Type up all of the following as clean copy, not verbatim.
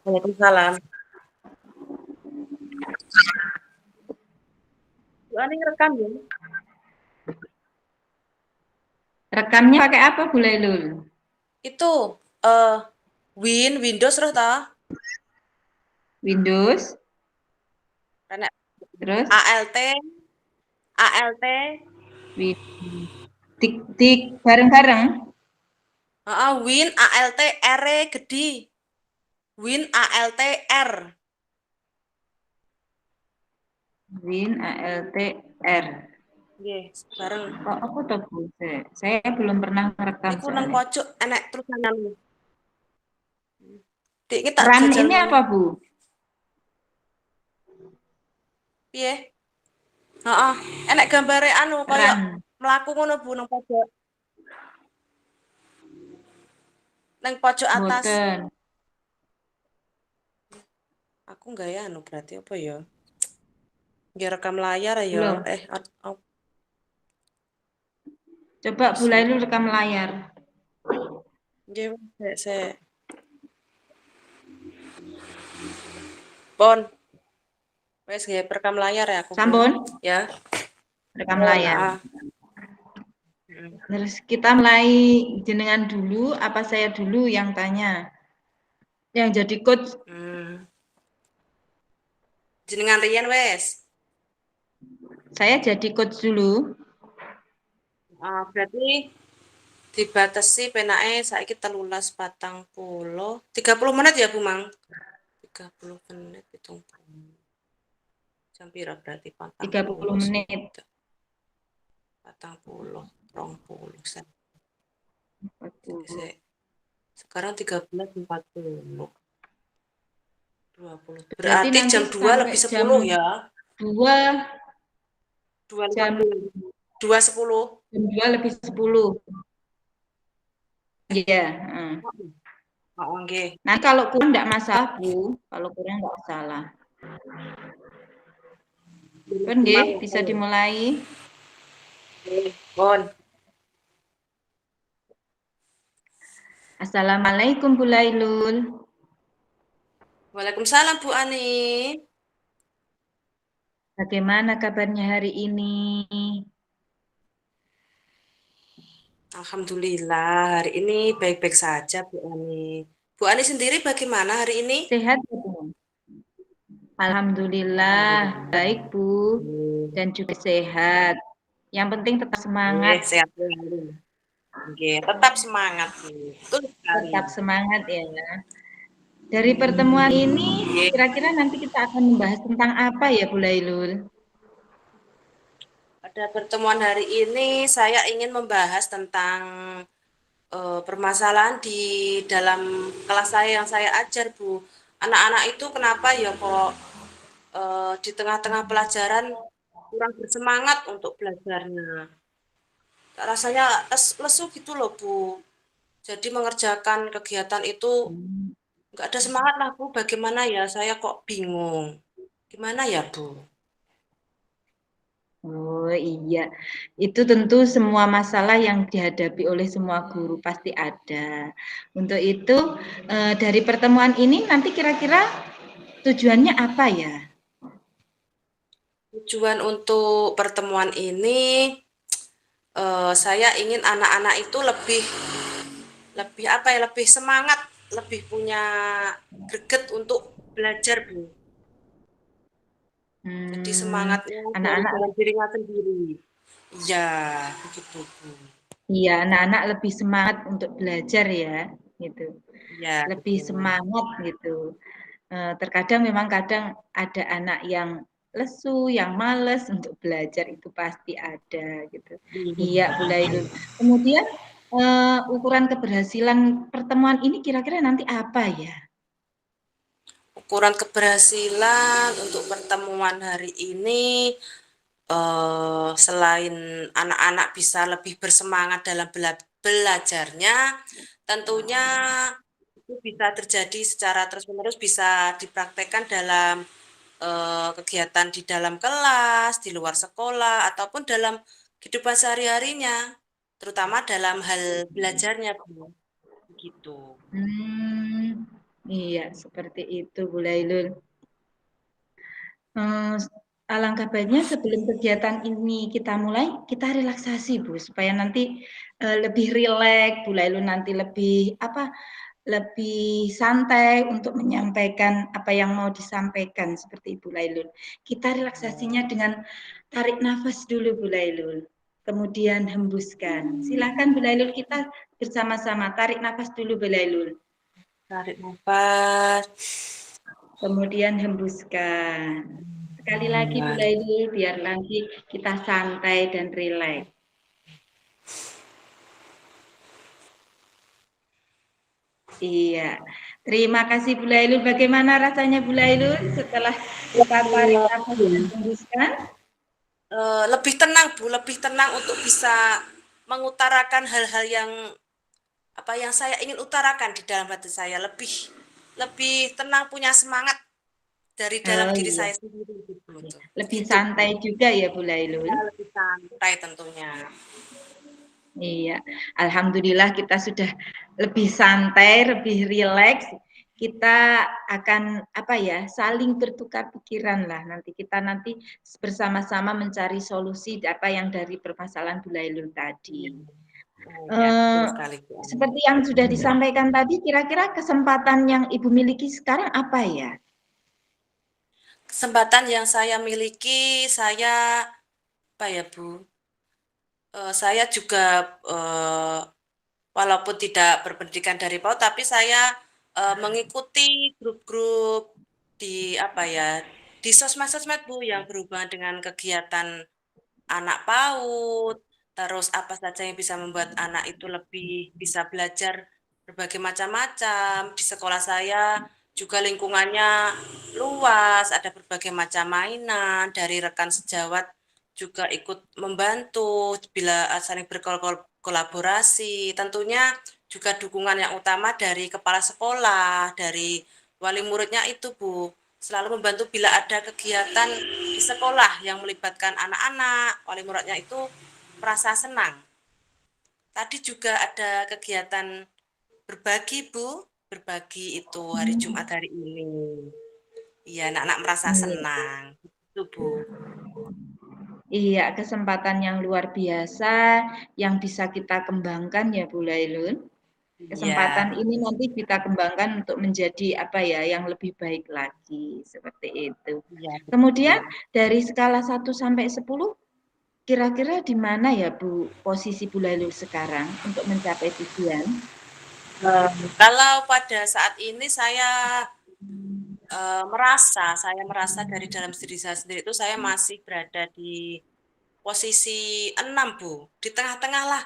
Waalaikumsalam. Ini rekam ya? Rekamnya pakai apa Bu Lailul? Itu Windows terus ta? Windows, Karena terus ALT, ALT, tik tik bareng-bareng. Win ALT R gede. Win ALT R. Win ALT R. Nggih, bareng. Kok aku tahu Bu? Saya belum pernah merekam Iku nang soalnya. pojok enek tulisan. Dik iki tak Run jajal ini meneh. apa Bu? Piye? Heeh, enek gambare anu kaya Run. mlaku ngono Bu nang pojok. Nang pojok atas. Boten. Aku nggak ya anu berarti apa ya? Nggih rekam layar ya. Belum. Oh, Coba Bu sik. Lailul rekam layar. Nggih, sik. Pon, wis nggih rekam layar ya aku, Bu. Sampun? Ya. Rekam Pon, layar. heeh. Heeh. Terus kita mulai jenengan dulu, apa saya dulu yang tanya? Yang jadi coach Jenengan riyen wis. saya jadi coach dulu. Berarti dibatasi penake saiki 13.40. 30 menit ya, Bu Mang? 30 menit hitung. Jam pira berarti 30 40 menit. swidak. 40, 20 sen. Jadi 40. sekarang 13.40. 20. Berarti Berarti nanti jam 2 sampai lebih jam 10 ya. 2 jam 2.50. 2.10. jam 2 lebih 10. Iya, Oh, nggih. Nah, kalau kurang enggak masalah, Bu. Kalau kurang enggak masalah. Pun nggih, bisa dimulai. Pon. Assalamualaikum Bu Lailul. Waalaikumsalam Bu Ani. Bagaimana kabarnya hari ini? Alhamdulillah, hari ini baik-baik saja Bu Ani. Bu Ani sendiri bagaimana hari ini? Sehat, Bu? Alhamdulillah, Alhamdulillah. baik Bu, dan juga sehat. Yang penting tetap semangat. Sehat selalu. Oke, tetap semangat Bu. Betul sekali. Tetap semangat ya. Dari pertemuan ini, Oke. kira-kira nanti kita akan membahas tentang apa ya Bu Lailul? Pada pertemuan hari ini saya ingin membahas tentang permasalahan di dalam kelas saya yang saya ajar Bu. Anak-anak itu kenapa ya kok di tengah-tengah pelajaran kurang bersemangat untuk belajarnya. Rasanya lesu gitu loh Bu. Jadi mengerjakan kegiatan itu nggak ada semangat lah Bu. Bagaimana ya? Saya kok bingung. Gimana ya Bu? Oh iya, itu tentu semua masalah yang dihadapi oleh semua guru pasti ada. Untuk itu dari pertemuan ini nanti kira-kira tujuannya apa ya? Tujuan untuk pertemuan ini saya ingin anak-anak itu lebih lebih apa ya? Lebih semangat, lebih punya greget untuk belajar Bu. Jadi Hmm, semangatnya dari anak-anak dalam dirinya sendiri. Iya, begitu Bu. iya, anak-anak lebih semangat untuk belajar ya, gitu. Iya, Lebih betul. semangat gitu. Terkadang memang kadang ada anak yang lesu, yang males untuk belajar itu pasti ada gitu. Iya, Bu Lailul. Kemudian ukuran keberhasilan pertemuan ini kira-kira nanti apa ya? Ukuran keberhasilan untuk pertemuan hari ini selain anak-anak bisa lebih bersemangat dalam belajarnya, tentunya itu bisa terjadi secara terus-menerus bisa dipraktekkan dalam kegiatan di dalam kelas, di luar sekolah, ataupun dalam kehidupan sehari-harinya, terutama dalam hal belajarnya, Bu. Begitu. Hmm. Iya, seperti itu Bu Lailul. Alangkah baiknya sebelum kegiatan ini kita mulai, kita relaksasi Bu, supaya nanti lebih rileks, Bu Lailul nanti lebih santai untuk menyampaikan apa yang mau disampaikan seperti Ibu Lailul. Kita relaksasinya dengan tarik nafas dulu Bu Lailul. Kemudian hembuskan. Silakan Bu Lailul, kita bersama-sama tarik nafas dulu Bu Lailul. Tarik nafas. Kemudian hembuskan. Sekali lagi Bu Lailul, biar nanti kita santai dan rileks. Iya. Terima kasih Bu Lailul. Bagaimana rasanya Bu Lailul setelah kita tarik nafas dan hembuskan? Lebih tenang Bu, lebih tenang untuk bisa mengutarakan hal-hal yang apa yang saya ingin utarakan di dalam hati saya, lebih lebih tenang, punya semangat dari dalam Oh diri iya, saya sendiri gitu. lebih Gitu Bu. santai juga ya Bu Lailul. Ya, lebih santai tentunya. Iya, alhamdulillah kita sudah lebih santai, lebih rileks. Kita akan apa ya, saling bertukar pikiran lah. Nanti bersama-sama mencari solusi apa yang dari permasalahan Bu Lailul tadi. Oh ya, betul Eh, sekali Bu. seperti yang sudah disampaikan tadi, kira-kira kesempatan yang Ibu miliki sekarang apa ya? Kesempatan yang saya miliki, saya apa ya Bu? Saya juga walaupun tidak berpendidikan dari PAUD, tapi saya mengikuti grup-grup di apa ya, di sosmed-sosmed Bu yang berhubungan dengan kegiatan anak PAUD, terus apa saja yang bisa membuat anak itu lebih bisa belajar berbagai macam-macam. Di sekolah saya juga lingkungannya luas, ada berbagai macam mainan, dari rekan sejawat juga ikut membantu bila saling berkolaborasi. Tentunya juga dukungan yang utama dari kepala sekolah, dari wali muridnya itu Bu, selalu membantu bila ada kegiatan di sekolah yang melibatkan anak-anak, wali muridnya itu merasa senang. Tadi juga ada kegiatan berbagi, Bu. Berbagi itu hari Jumat hari ini. Iya, anak-anak merasa Iya. senang. Itu, Bu. Iya, kesempatan yang luar biasa yang bisa kita kembangkan ya Bu Lailun. Kesempatan Iya, ini nanti kita kembangkan untuk menjadi apa ya, yang lebih baik lagi, seperti itu. iya Kemudian betul. dari skala 1 sampai 10, kira-kira di mana ya Bu posisi Bu Lailun sekarang untuk mencapai tujuan? Kalau pada saat ini saya merasa dari dalam diri saya sendiri itu saya masih berada di posisi 6 Bu, di tengah-tengah lah.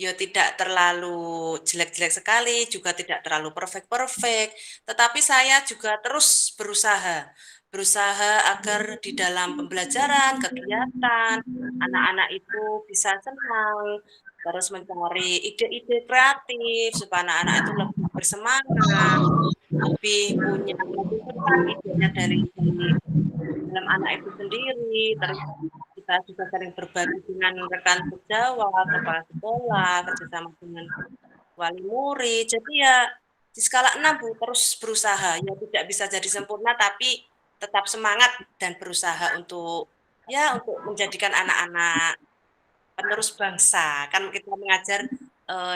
Ya tidak terlalu jelek-jelek sekali, juga tidak terlalu perfect-perfect, tetapi saya juga terus berusaha. Berusaha agar di dalam pembelajaran, kegiatan, anak-anak itu bisa senang, terus mencari ide-ide kreatif supaya anak-anak itu lebih bersemangat, lebih punya lebih cepat idenya dari dalam anak itu sendiri, terus kita juga sering berbagi dengan rekan sejawat, kepala sekolah, kerjasama dengan wali murid. Jadi ya di skala 6 Bu, terus berusaha. Ya tidak bisa jadi sempurna tapi tetap semangat dan berusaha untuk menjadikan anak-anak penerus bangsa. Kan kita mengajar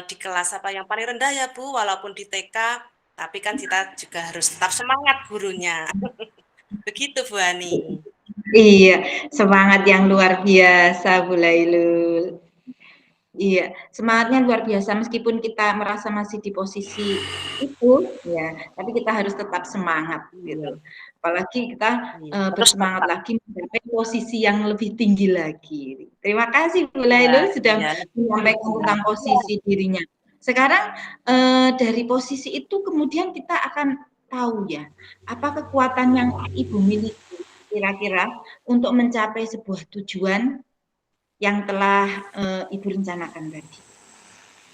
di kelas apa yang paling rendah ya Bu, walaupun di TK, tapi kan kita juga harus tetap semangat gurunya. Begitu Bu Ani. Iya, semangat yang luar biasa Bu Lailul. Iya, semangatnya luar biasa meskipun kita merasa masih di posisi itu, ya, tapi kita harus tetap semangat Iya, gitu. Apalagi kita iya. Terus bersemangat tetap lagi mencapai posisi yang lebih tinggi lagi. Terima kasih Bu iya, Lailul sudah iya. menyampaikan tentang posisi dirinya. Sekarang dari posisi itu kemudian kita akan tahu ya, apa kekuatan yang Ibu miliki kira-kira untuk mencapai sebuah tujuan yang telah Ibu rencanakan tadi.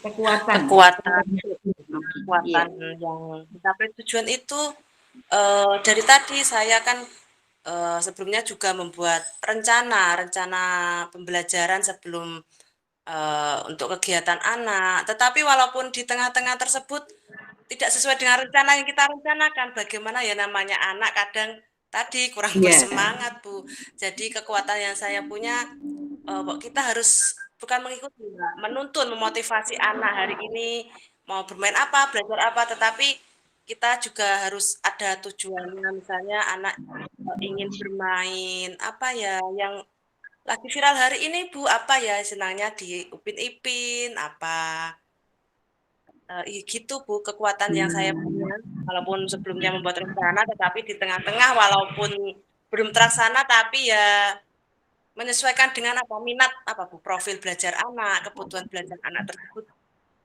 Kekuatan ya, Kekuatan kekuatan psikologi. Iya. kekuatan yang mencapai tujuan itu dari tadi saya kan sebelumnya juga membuat rencana pembelajaran sebelum untuk kegiatan anak. Tetapi walaupun di tengah-tengah tersebut tidak sesuai dengan rencana yang kita rencanakan. Bagaimana ya namanya anak kadang tadi kurang Iya. bersemangat, Bu. Jadi kekuatan yang saya punya, kita harus bukan mengikuti, Mbak, menuntun, memotivasi anak hari ini mau bermain apa, belajar apa, tetapi kita juga harus ada tujuannya. Misalnya anak ingin bermain apa ya yang lagi viral hari ini, Bu, apa ya senangnya di Upin Ipin, apa gitu Bu, kekuatan yang saya punya. Walaupun sebelumnya membuat rencana, tetapi di tengah-tengah walaupun belum terlaksana, tapi ya menyesuaikan dengan apa minat apa Bu, profil belajar anak, kebutuhan belajar anak tersebut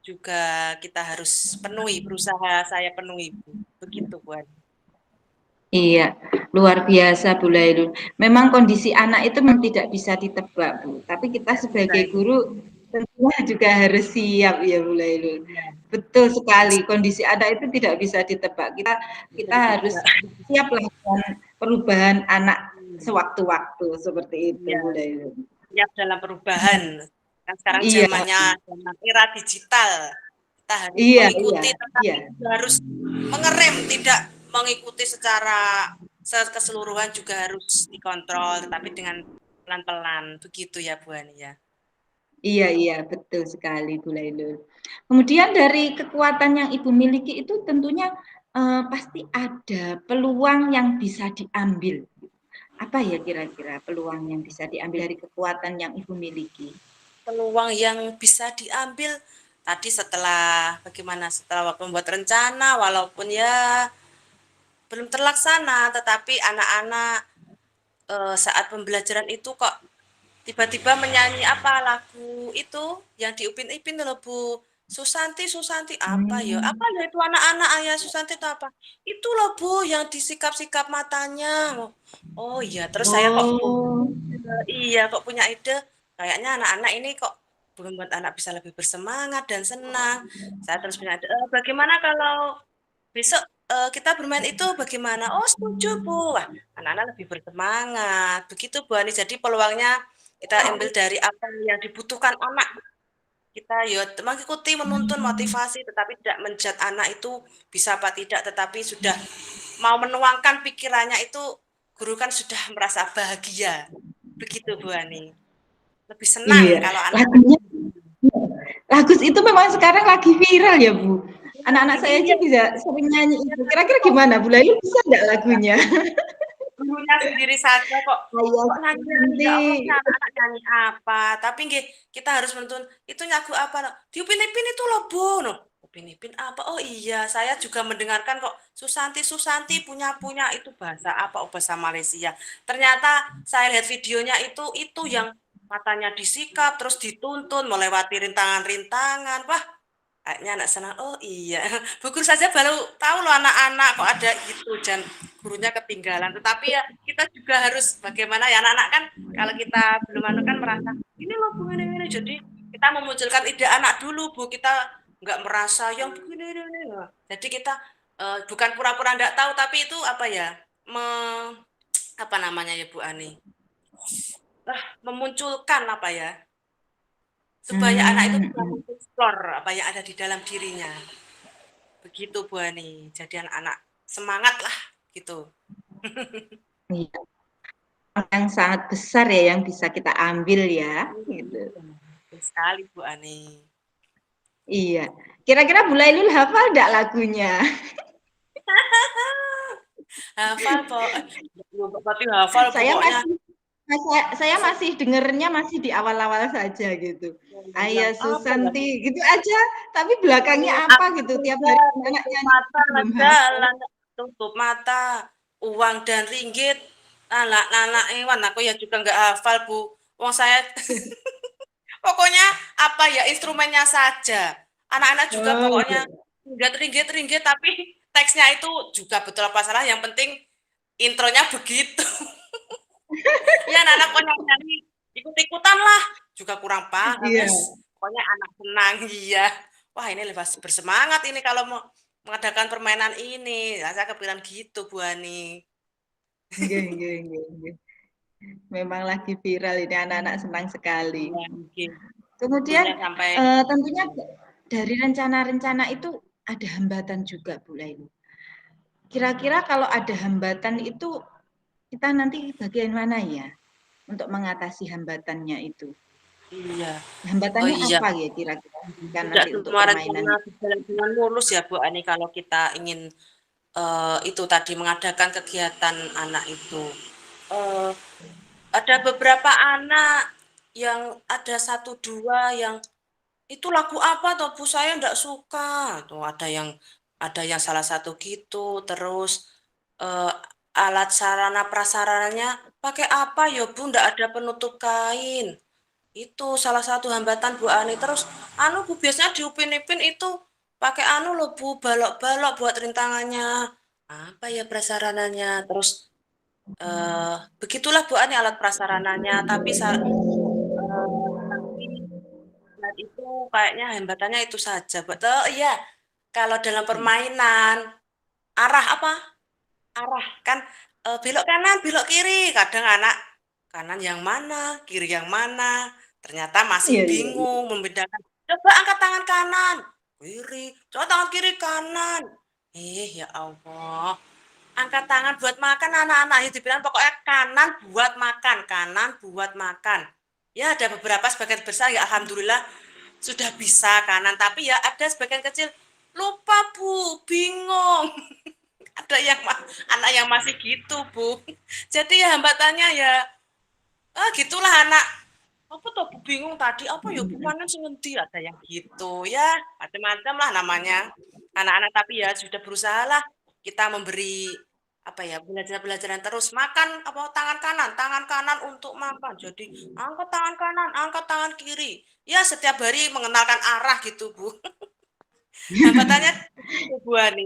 juga kita harus penuhi, berusaha saya penuhi Bu. Begitu Bu. Iya, luar biasa Bu Lailun. Memang kondisi anak itu memang tidak bisa ditebak Bu, tapi kita Tidak bisa sebagai ini. guru tentunya juga harus siap ya Bu Lailun. Ya, Betul sekali, kondisi anak itu tidak bisa ditebak. Kita bisa kita harus ditebak. siap lah dengan perubahan anak Hmm, sewaktu-waktu seperti itu iya, Bu Lailun. siap dalam perubahan. Kan sekarang Iya, zamannya zaman era digital. Kita harus iya, iya, mengikuti, iya. tetapi juga harus mengerem, tidak mengikuti secara keseluruhan juga harus dikontrol, tetapi dengan pelan-pelan. Begitu ya Bu Ani ya. Iya, iya, betul sekali Bu Lailul. Kemudian dari kekuatan yang Ibu miliki itu tentunya pasti ada peluang yang bisa diambil. Apa ya kira-kira peluang yang bisa diambil dari kekuatan yang Ibu miliki? Peluang yang bisa diambil tadi setelah bagaimana setelah waktu membuat rencana, walaupun ya belum terlaksana, tetapi anak-anak saat pembelajaran itu kok tiba-tiba menyanyi apa lagu itu yang di Upin Ipin loh Bu. Susanti, Susanti apa ya? Hmm. Apa ya itu anak-anak ayah Susanti itu apa? Itu loh Bu yang disikap-sikap matanya. Oh iya, terus saya kok Oh, iya kok punya ide kayaknya anak-anak ini kok membuat anak bisa lebih bersemangat dan senang. Saya terus punya ide, bagaimana kalau besok kita bermain itu bagaimana? Oh setuju Bu. Wah, anak-anak lebih bersemangat. Begitu Bu Ani. Jadi peluangnya kita ambil dari apa yang dibutuhkan anak. Kita ya mengikuti, menuntun, motivasi, tetapi tidak menjat anak itu bisa apa tidak, tetapi sudah mau menuangkan pikirannya itu guru kan sudah merasa bahagia. Begitu Bu Ani. Lebih senang iya. kalau anak-anak Lagunya, lagu itu memang sekarang lagi viral ya Bu. Anak-anak saya aja iya, bisa sering nyanyi iya, itu. tapi Kira-kira kok gimana Bu Lailul bisa nggak lagunya? gurunya sendiri saja Saya kok nyanyi-nyanyi ya nanti Allah ini anak-anak nyanyi apa tapi nggih kita harus menuntun itu nyagu apa no? Di Upin Ipin itu loh Bu no. Upin Ipin apa oh iya saya juga mendengarkan kok Susanti Susanti punya punya itu bahasa apa oh, bahasa Malaysia ternyata saya lihat videonya itu yang matanya disikap terus dituntun melewati rintangan-rintangan wah kayaknya anak senang oh iya Bu guru saja baru tahu loh anak-anak kok ada gitu dan gurunya ketinggalan tetapi ya kita juga harus bagaimana ya anak-anak kan kalau kita belum anu kan merasa ini loh Bu ini jadi kita memunculkan ide anak dulu Bu kita nggak merasa yang begini ini jadi kita bukan pura-pura nggak tahu tapi itu apa ya me, apa namanya ya Bu Ani memunculkan apa ya supaya anak itu bisa hmm, mengeksplor apa yang ada di dalam dirinya. Begitu Bu Ani. Jadi anak-anak semangat lah gitu. iya. Yang sangat besar ya yang bisa kita ambil ya, gitu. Betul sekali Bu Ani. Iya. Kira-kira Bu Lailul hafal nggak lagunya? Hafal po. Berarti hafal Saya pokoknya. masih saya masih dengernya masih di awal-awal saja gitu. Yang Ayah apa ya? Susanti gitu aja, tapi belakangnya Aku apa gitu tiap juga hari anak tutup nyanyi mata belum hafal. jalan, tutup mata, uang dan ringgit, anak-anak Iwan. Aku ya juga nggak hafal Bu. Wong saya pokoknya apa ya instrumennya saja. Anak-anak juga Oh, pokoknya ringgit-ringgit tapi teksnya itu juga betul apa salah yang penting intronya begitu. Ya anak-anak pokoknya nyanyi ikut-ikutan lah juga kurang paham iya. yes. Pokoknya anak senang iya. Wah ini lebih bersemangat ini kalau mau mengadakan permainan ini. Nah, saya kepikiran gitu Bu Ani. Nggih, nggih, nggih, nggih. Memang lagi viral ini anak-anak senang sekali. Iya, mungkin Kemudian gurunya sampai tentunya dari rencana-rencana itu ada hambatan juga Bu Laili. Kira-kira kalau ada hambatan itu kita nanti bagian mana ya untuk mengatasi hambatannya itu? Iya. Oh Hambatannya iya, apa ya kira-kira kan tidak nanti untuk semua permainan rencana itu? berjalan dengan mulus ya Bu Ani kalau kita ingin itu tadi mengadakan kegiatan anak itu. Eh, ada beberapa anak yang ada satu dua yang itu lagu apa toh Bu saya ndak suka tuh ada yang salah satu gitu terus eh, alat sarana prasarananya pakai apa ya Bu ndak ada penutup kain itu salah satu hambatan Bu Ani terus anu Bu biasanya di Upin Ipin itu pakai anu loh Bu balok-balok buat rintangannya apa ya prasarananya terus begitulah Bu Ani alat prasarananya tapi saat itu kayaknya hambatannya itu saja. Betul, iya. Kalau dalam permainan, arah apa? Arah kan belok kanan, belok kiri. Kadang anak kanan yang mana, kiri yang mana. Ternyata masih Iya, iya, iya. bingung membedakan. Coba angkat tangan kanan, kiri. Coba tangan kiri kanan. Ya Allah. Angkat tangan buat makan anak-anak itu dibilang pokoknya kanan buat makan. Ya ada beberapa sebagian besar ya alhamdulillah sudah bisa kanan tapi ya ada sebagian kecil lupa Bu bingung ada anak yang masih gitu Bu jadi ya hambatannya ya gitulah anak apa tuh Bu bingung tadi apa ya Bu kanan sih ngendi ada yang gitu ya macam-macam lah namanya anak-anak tapi ya sudah berusaha lah kita memberi apa ya belajar-belajaran terus makan apa tangan kanan untuk makan jadi angkat tangan kiri ya setiap hari mengenalkan arah gitu Bu hambatannya itu Bu Ani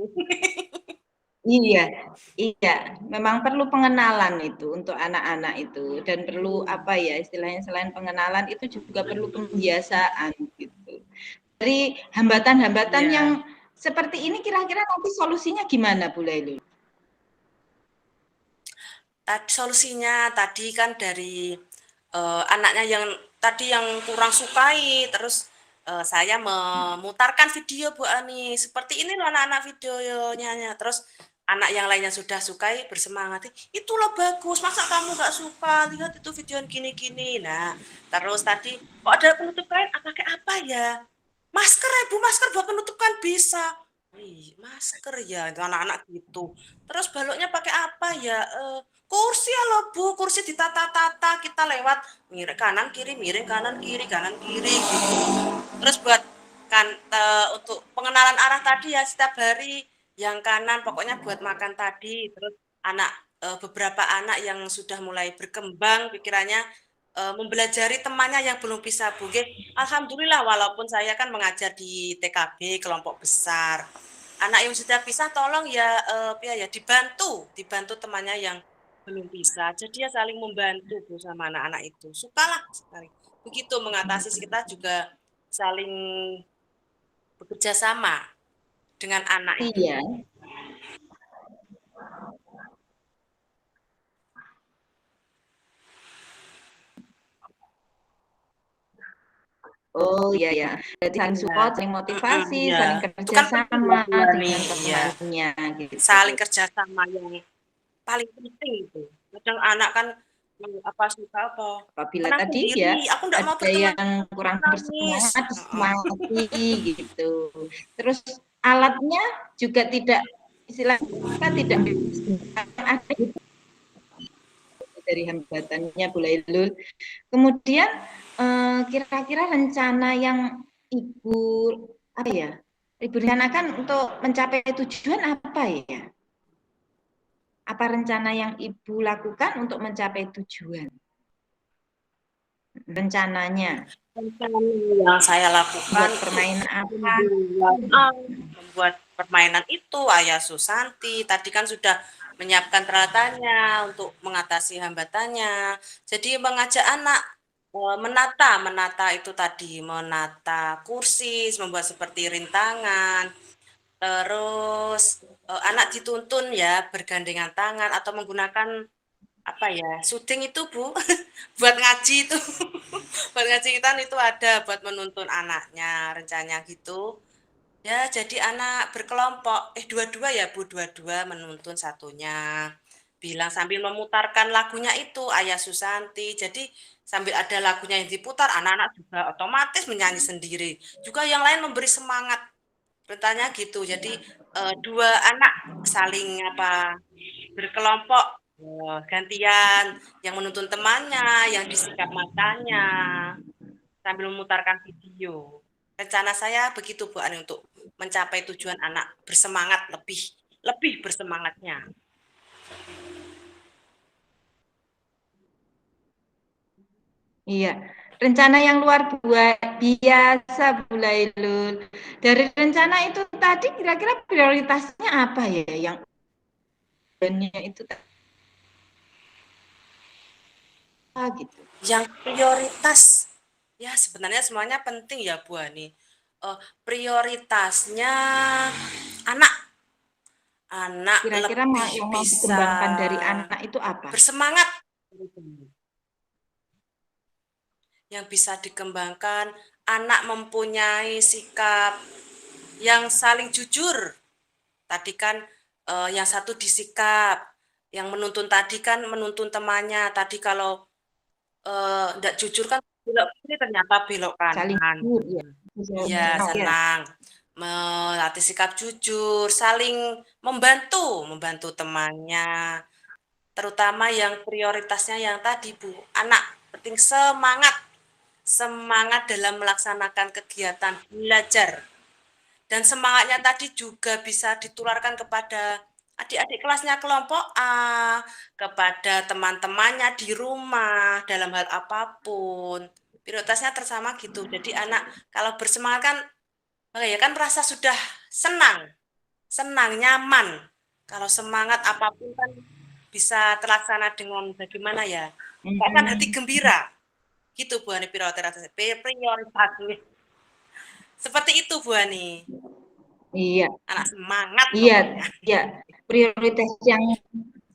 Iya, iya, memang perlu pengenalan itu untuk anak-anak itu dan perlu apa ya istilahnya selain pengenalan itu juga perlu pembiasaan gitu. Dari hambatan-hambatan yang ya seperti ini kira-kira nanti solusinya gimana Bu Laili? solusinya tadi kan dari anaknya yang tadi yang kurang sukai terus saya memutarkan video Bu Ani seperti ini loh anak-anak videonya terus anak yang lainnya sudah sukai bersemangat itulah bagus masa kamu nggak suka lihat itu video gini-gini nah terus tadi kok ada penutup kain pakai apa ya masker ya Bu masker buat penutup kain bisa wih masker ya itu anak-anak gitu terus baloknya pakai apa ya kursi ya loh Bu, kursi ditata-tata kita lewat miring kanan kiri gitu. Terus buat kan untuk pengenalan arah tadi ya setiap hari yang kanan pokoknya buat makan tadi. Terus beberapa anak yang sudah mulai berkembang pikirannya mempelajari temannya yang belum bisa Bu. Alhamdulillah walaupun saya kan mengajar di TKB kelompok besar. Anak yang sudah bisa tolong ya dibantu temannya yang belum bisa. Jadi ya saling membantu Bu sama anak-anak itu. Sukalah sekali. Begitu mengatasi kita juga saling bekerja sama dengan anak itu. Iya. Oh iya ya, berarti saling Iya, support, saling motivasi, iya. saling Itu kan penting ya kerjasama Bu Yani. dengan Iya. temannya gitu. Saling kerjasama yang paling penting itu. Kadang anak kan apa suka apa Apabila tenang tadi ya sendiri. Aku enggak mau ada berteman yang kurang nangis. bersemangat, disemangati gitu. Terus alatnya juga tidak istilahnya tidak ada dari hambatannya Bu Lailul. Kemudian kira-kira rencana yang Ibu apa ya? Ibu rencanakan untuk mencapai tujuan apa ya? Apa rencana yang Ibu lakukan untuk mencapai tujuan? Rencananya Rencana yang saya lakukan buat itu permainan apa? membuat permainan itu Ayah Susanti tadi kan sudah menyiapkan peralatannya untuk mengatasi hambatannya. Jadi mengajak anak menata itu tadi, menata kursi, membuat seperti rintangan. Terus anak dituntun ya bergandengan tangan atau menggunakan apa ya, syuting itu Bu, buat ngaji itu. Buat ngaji kita itu ada buat menuntun anaknya, rencananya gitu. Ya, jadi anak berkelompok, dua-dua ya Bu, dua-dua menuntun satunya. Bilang sambil memutarkan lagunya itu, Ayah Susanti. Jadi sambil ada lagunya yang diputar, anak-anak juga otomatis menyanyi sendiri. Juga yang lain memberi semangat. Bertanya gitu. Jadi dua anak saling apa berkelompok gantian yang menuntun temannya, yang disikap matanya sambil memutarkan video. Rencana saya begitu Bu Ani untuk mencapai tujuan anak bersemangat lebih lebih bersemangatnya. Iya, rencana yang luar biasa Bu Lailul. Dari rencana itu tadi kira-kira prioritasnya apa ya yang itu gitu. Yang prioritas ya sebenarnya semuanya penting ya Bu Ani. Prioritasnya anak anak Kira-kira lebih yang mau bisa dikembangkan dari anak itu apa? bersemangat yang bisa dikembangkan anak mempunyai sikap yang saling jujur. Tadi kan yang satu disikap, yang menuntun tadi kan menuntun temannya. Tadi kalau enggak jujur kan belok kiri ternyata belok Saling kanan. jujur ya. Iya, Oh, ya. senang. Melatih sikap jujur, saling membantu, membantu temannya. Terutama yang prioritasnya yang tadi, Bu. Anak penting semangat, semangat dalam melaksanakan kegiatan belajar. Dan semangatnya tadi juga bisa ditularkan kepada adik-adik kelasnya kelompok A, kepada teman-temannya di rumah, dalam hal apapun. Prioritasnya tersama gitu. Jadi anak kalau bersemangat kan, ya kan merasa sudah senang, senang, nyaman. Kalau semangat apapun kan bisa terlaksana dengan bagaimana ya? Bahkan hati Hmm, gembira. Gitu Bu Ani prioritasnya. Prioritasnya. Seperti itu Bu Ani. iya, Anak semangat iya, pokoknya. iya. Prioritas yang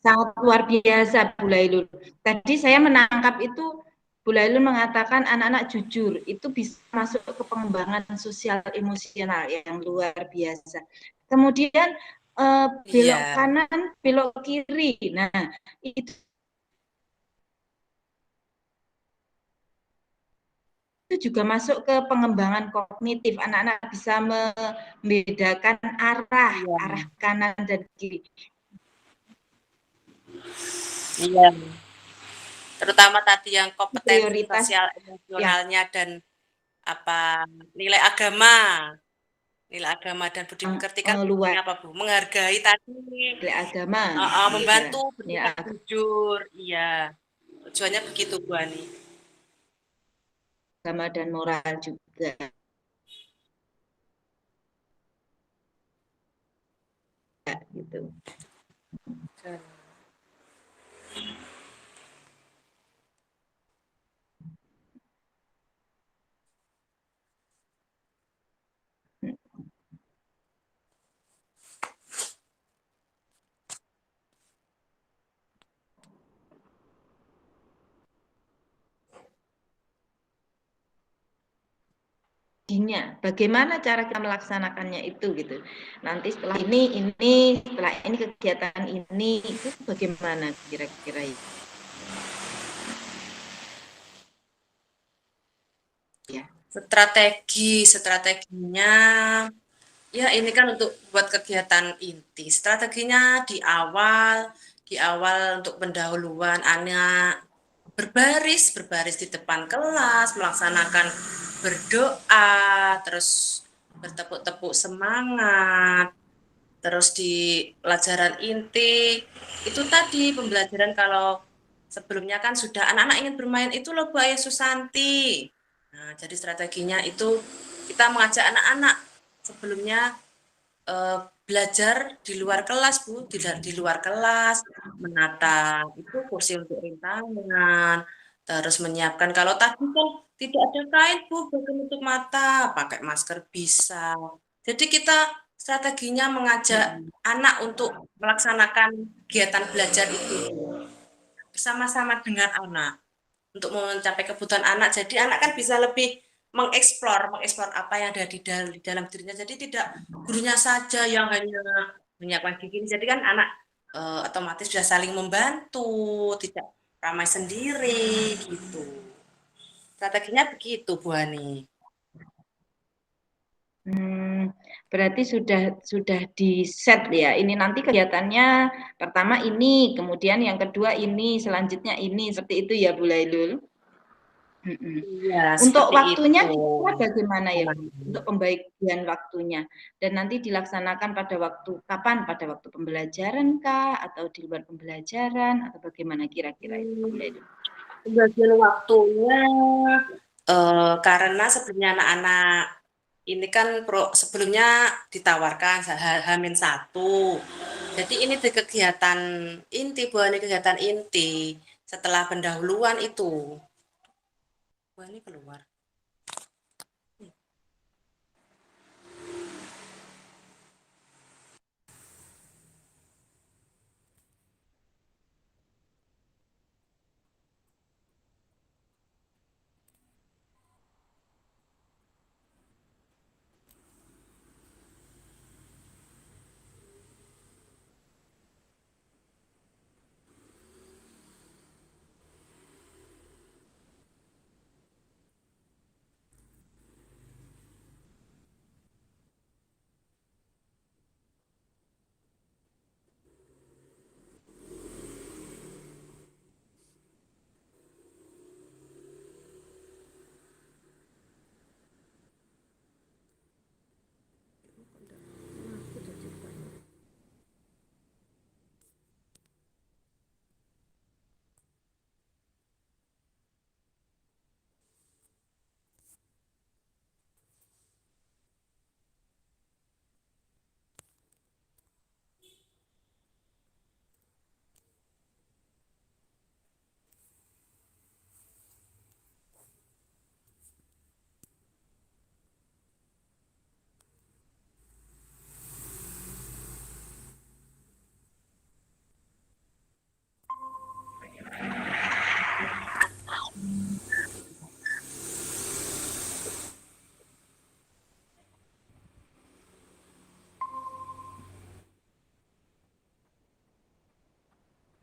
sangat luar biasa Bu Lailul. Tadi saya menangkap itu Bu Lailul mengatakan anak-anak jujur itu bisa masuk ke pengembangan sosial emosional yang luar biasa. Kemudian belok Iya, kanan, belok kiri. Nah, itu juga masuk ke pengembangan kognitif. Anak-anak bisa membedakan iya, arah kanan dan kiri. iya. Terutama tadi yang kompetensi Prioritas sosial yang emosionalnya dan apa nilai agama, nilai agama dan budi pekerti kan penting luar apa Bu? Menghargai tadi, agama, ya, membantu ya bersikap jujur, iya. Tujuannya begitu Bu Ani. agama dan moral juga, gitu. Bagaimana cara kita melaksanakannya itu gitu. Nanti setelah setelah ini kegiatan ini itu bagaimana kira-kira ya? Strateginya ya ini kan untuk buat kegiatan inti. Strateginya di awal untuk pendahuluan anak berbaris di depan kelas, melaksanakan berdoa, terus bertepuk-tepuk semangat, terus di pelajaran inti, itu tadi pembelajaran kalau sebelumnya kan sudah anak-anak ingin bermain itu loh Bu Ayah Susanti. Nah, jadi strateginya itu kita mengajak anak-anak sebelumnya belajar di luar kelas Bu, di luar kelas, menata itu kursi untuk rintangan, terus menyiapkan kalau tadi kan tidak ada kain Bu penutup mata, pakai masker bisa. Jadi kita strateginya mengajak anak untuk melaksanakan kegiatan belajar itu bersama-sama dengan anak untuk mencapai kebutuhan anak. Jadi anak kan bisa lebih mengeksplor apa yang ada di dalam dirinya. Jadi tidak gurunya saja yang hanya menyiapkan gini. Jadi kan anak otomatis sudah saling membantu, tidak ramai sendiri gitu. Strateginya begitu, Bu Ani. Berarti sudah di set ya. Ini nanti kegiatannya pertama ini, kemudian yang kedua ini, selanjutnya ini, seperti itu ya Bu Lailul. Iya, Untuk seperti waktunya itu. kira-kira bagaimana ya Bu? Namanya. Untuk pembagian waktunya dan nanti dilaksanakan pada waktu kapan? Pada waktu pembelajaran kah? Atau di luar pembelajaran? Atau bagaimana kira-kira itu Bu Lailul? Pembagian waktunya karena sebelumnya anak-anak ini kan sebelumnya ditawarkan Hamin satu. Jadi ini di kegiatan inti, Bu Ani, kegiatan inti setelah pendahuluan itu. Bu Ani keluar.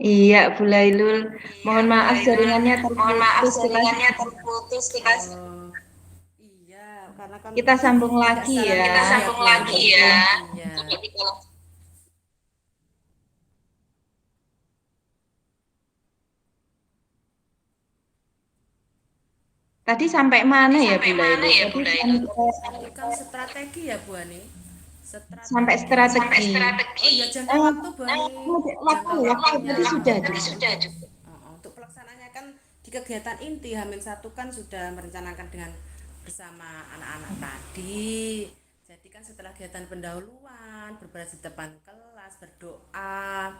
Iya, Bu Lailul. Iya, Mohon Bu maaf Lailul. jaringannya Mohon maaf terputus. jaringannya terputus. Iya, karena kan Kita sambung tidak lagi secara ya. kita sambung lagi ya. Iya. Tadi sampai mana Tadi ya sampai Bu mana Lailul? ya, Tadi Bu Lailul? Tadi kan strategi ya, Bu Ani. sampai Strategi. Sampai strategi. strategi. Oh iya, jangka Eh, waktu, Bu Ani. waktu Jangka waktu waktunya. tadi sudah Tadi juga. sudah juga. Untuk pelaksanaannya kan di kegiatan inti Hamin satu kan sudah merencanakan dengan bersama anak-anak tadi. Jadi kan setelah kegiatan pendahuluan, berbaris di depan kelas, berdoa,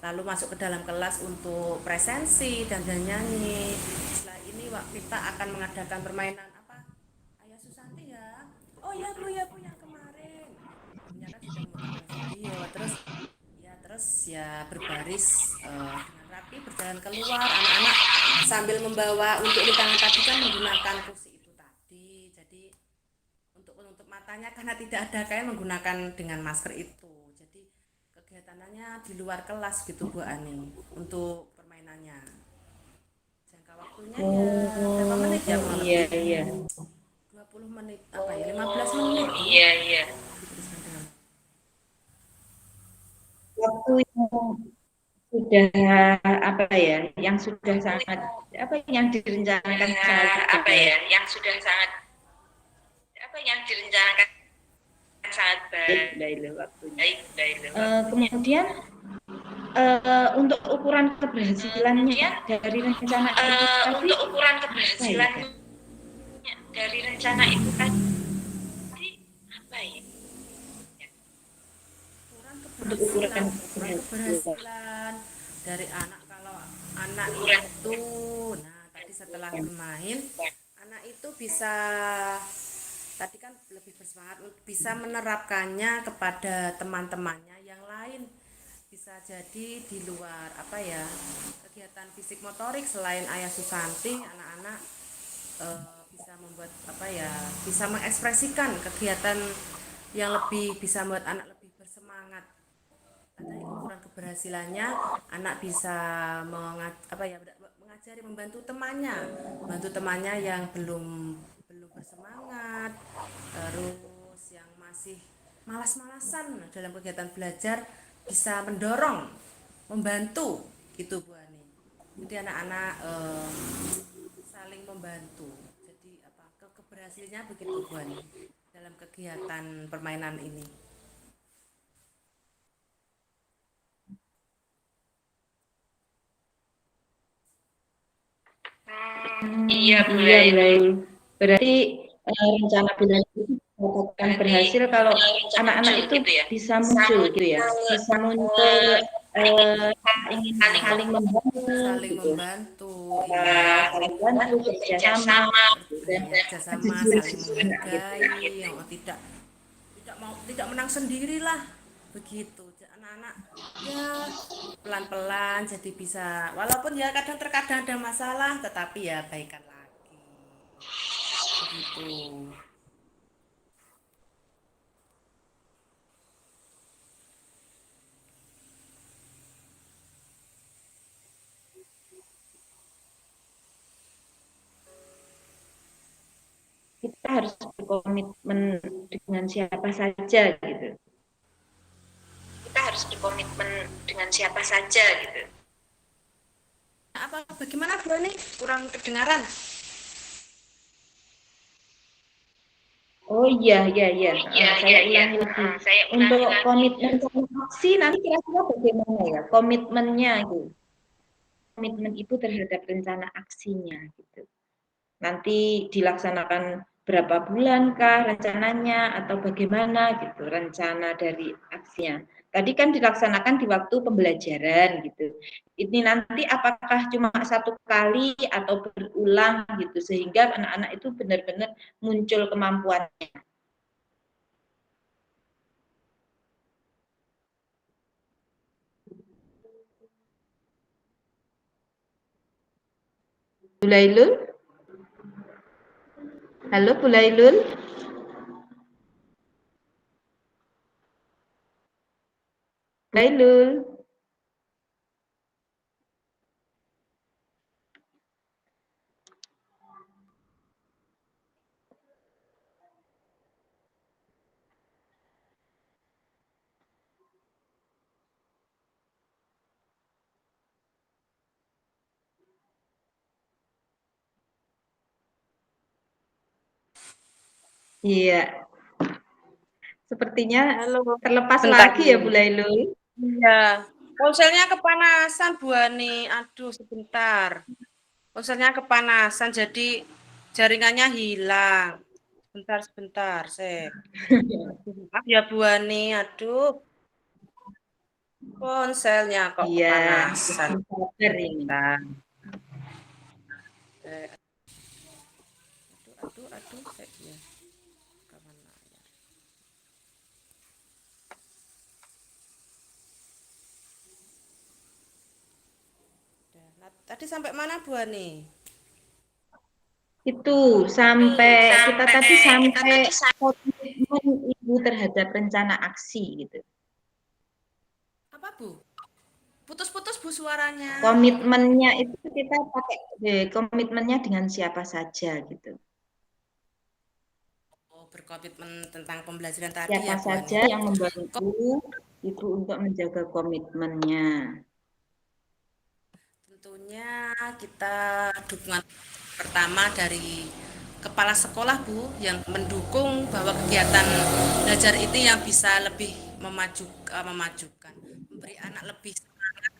lalu masuk ke dalam kelas untuk presensi dan nyanyi. Setelah ini kita akan mengadakan permainan apa? Ayah Susanti ya. Oh ya Bu yang kemarin. Ibunya kan sudah membutuhkan video. Terus ya berbaris dengan rapi berjalan keluar. Anak-anak sambil membawa untuk tangan tadi kan menggunakan kursi itu tadi. Jadi untuk menutup matanya karena tidak ada kain menggunakan dengan masker itu. Jadi kegiatannya di luar kelas gitu Bu Ani untuk permainannya. Jangka waktunya ya berapa menit ya Oh kurang iya lebih? iya. 20 menit apa ya? 15 menit. Oh iya iya. Diteruskan dengan Waktu yang sudah apa ya? Yang sudah sangat apa yang direncanakan sangat apa baik. ya yang sudah sangat apa yang direncanakan sangat Baik, Laila, waktunya. baik dari waktunya. Kemudian untuk ukuran keberhasilannya Kemudian dari rencana itu tadi untuk ukuran apa ya? keberhasilannya dari rencana itu tadi apa ya? Untuk ukuran Ukuran keberhasilan. keberhasilan dari anak kalau anak itu, nah tadi setelah bermain, anak itu bisa tadi kan lebih bersemangat bisa menerapkannya kepada teman-temannya yang lain bisa jadi di luar apa ya kegiatan fisik motorik selain Ayah Susanti anak-anak bisa membuat apa ya, bisa mengekspresikan kegiatan yang lebih bisa membuat anak lebih bersemangat. Tadi ukuran keberhasilannya anak bisa apa ya, mengajari membantu temannya yang belum belum bersemangat, terus yang masih malas-malasan dalam kegiatan belajar bisa mendorong, membantu gitu Bu Ani. Jadi anak-anak saling membantu. Jadi apa keberhasilannya begitu Bu Ani dalam kegiatan permainan ini. Iya, betul. Berarti rencana bulanan itu dikatakan berhasil kalau anak-anak itu bisa muncul gitu ya, bisa muncul ingin saling membantu Saling gitu, membantu, iya, saling bantu kerjasama gitu, dan kerjasama, saling kejujuran gitu. menghargai, oh, tidak tidak menang sendirilah begitu. Anak-anak ya pelan-pelan jadi bisa, walaupun ya terkadang ada masalah, tetapi ya baikan lagi begitu. Kita harus berkomitmen dengan siapa saja gitu. Kita harus berkomitmen dengan siapa saja gitu. Apa bagaimana bro, nih kurang kedengaran. Oh iya, iya, iya. Saya ulangi lagi. Untuk komitmen sama aksi nanti kira-kira bagaimana ya komitmennya itu? Komitmen itu terhadap rencana aksinya gitu. Nanti dilaksanakan berapa bulan kah rencananya atau bagaimana gitu rencana dari aksinya. Tadi kan dilaksanakan di waktu pembelajaran gitu. Ini nanti apakah cuma satu kali atau berulang gitu sehingga anak-anak itu benar-benar muncul kemampuannya. Bulailul? Halo Bulailul? Bulailul? Iya, sepertinya Halo, terlepas bentar lagi ya dulu. Bulailul. Iya, ponselnya kepanasan Bu Ani. Aduh, sebentar. Ponselnya kepanasan jadi jaringannya hilang. Sebentar, Sek. Aduh, maaf ya Bu Ani. Aduh, ponselnya kok Iya, kepanasan. sabar ini. Bentar. Eh, aduh, Sek ya. Kemana ya? Nah, tadi sampai mana Bu Ani? Itu sampai kita tadi sampai komitmen ibu terhadap rencana aksi gitu. Apa Bu? Putus-putus Bu suaranya. Komitmennya itu kita pakai komitmennya dengan siapa saja gitu. Oh, berkomitmen tentang pembelajaran tadi Siapa ya Bu Ani. saja yang membantu itu untuk menjaga komitmennya. Tentunya kita dukungan pertama dari kepala sekolah Bu yang mendukung bahwa kegiatan belajar itu yang bisa lebih memajukan, memberi anak lebih semangat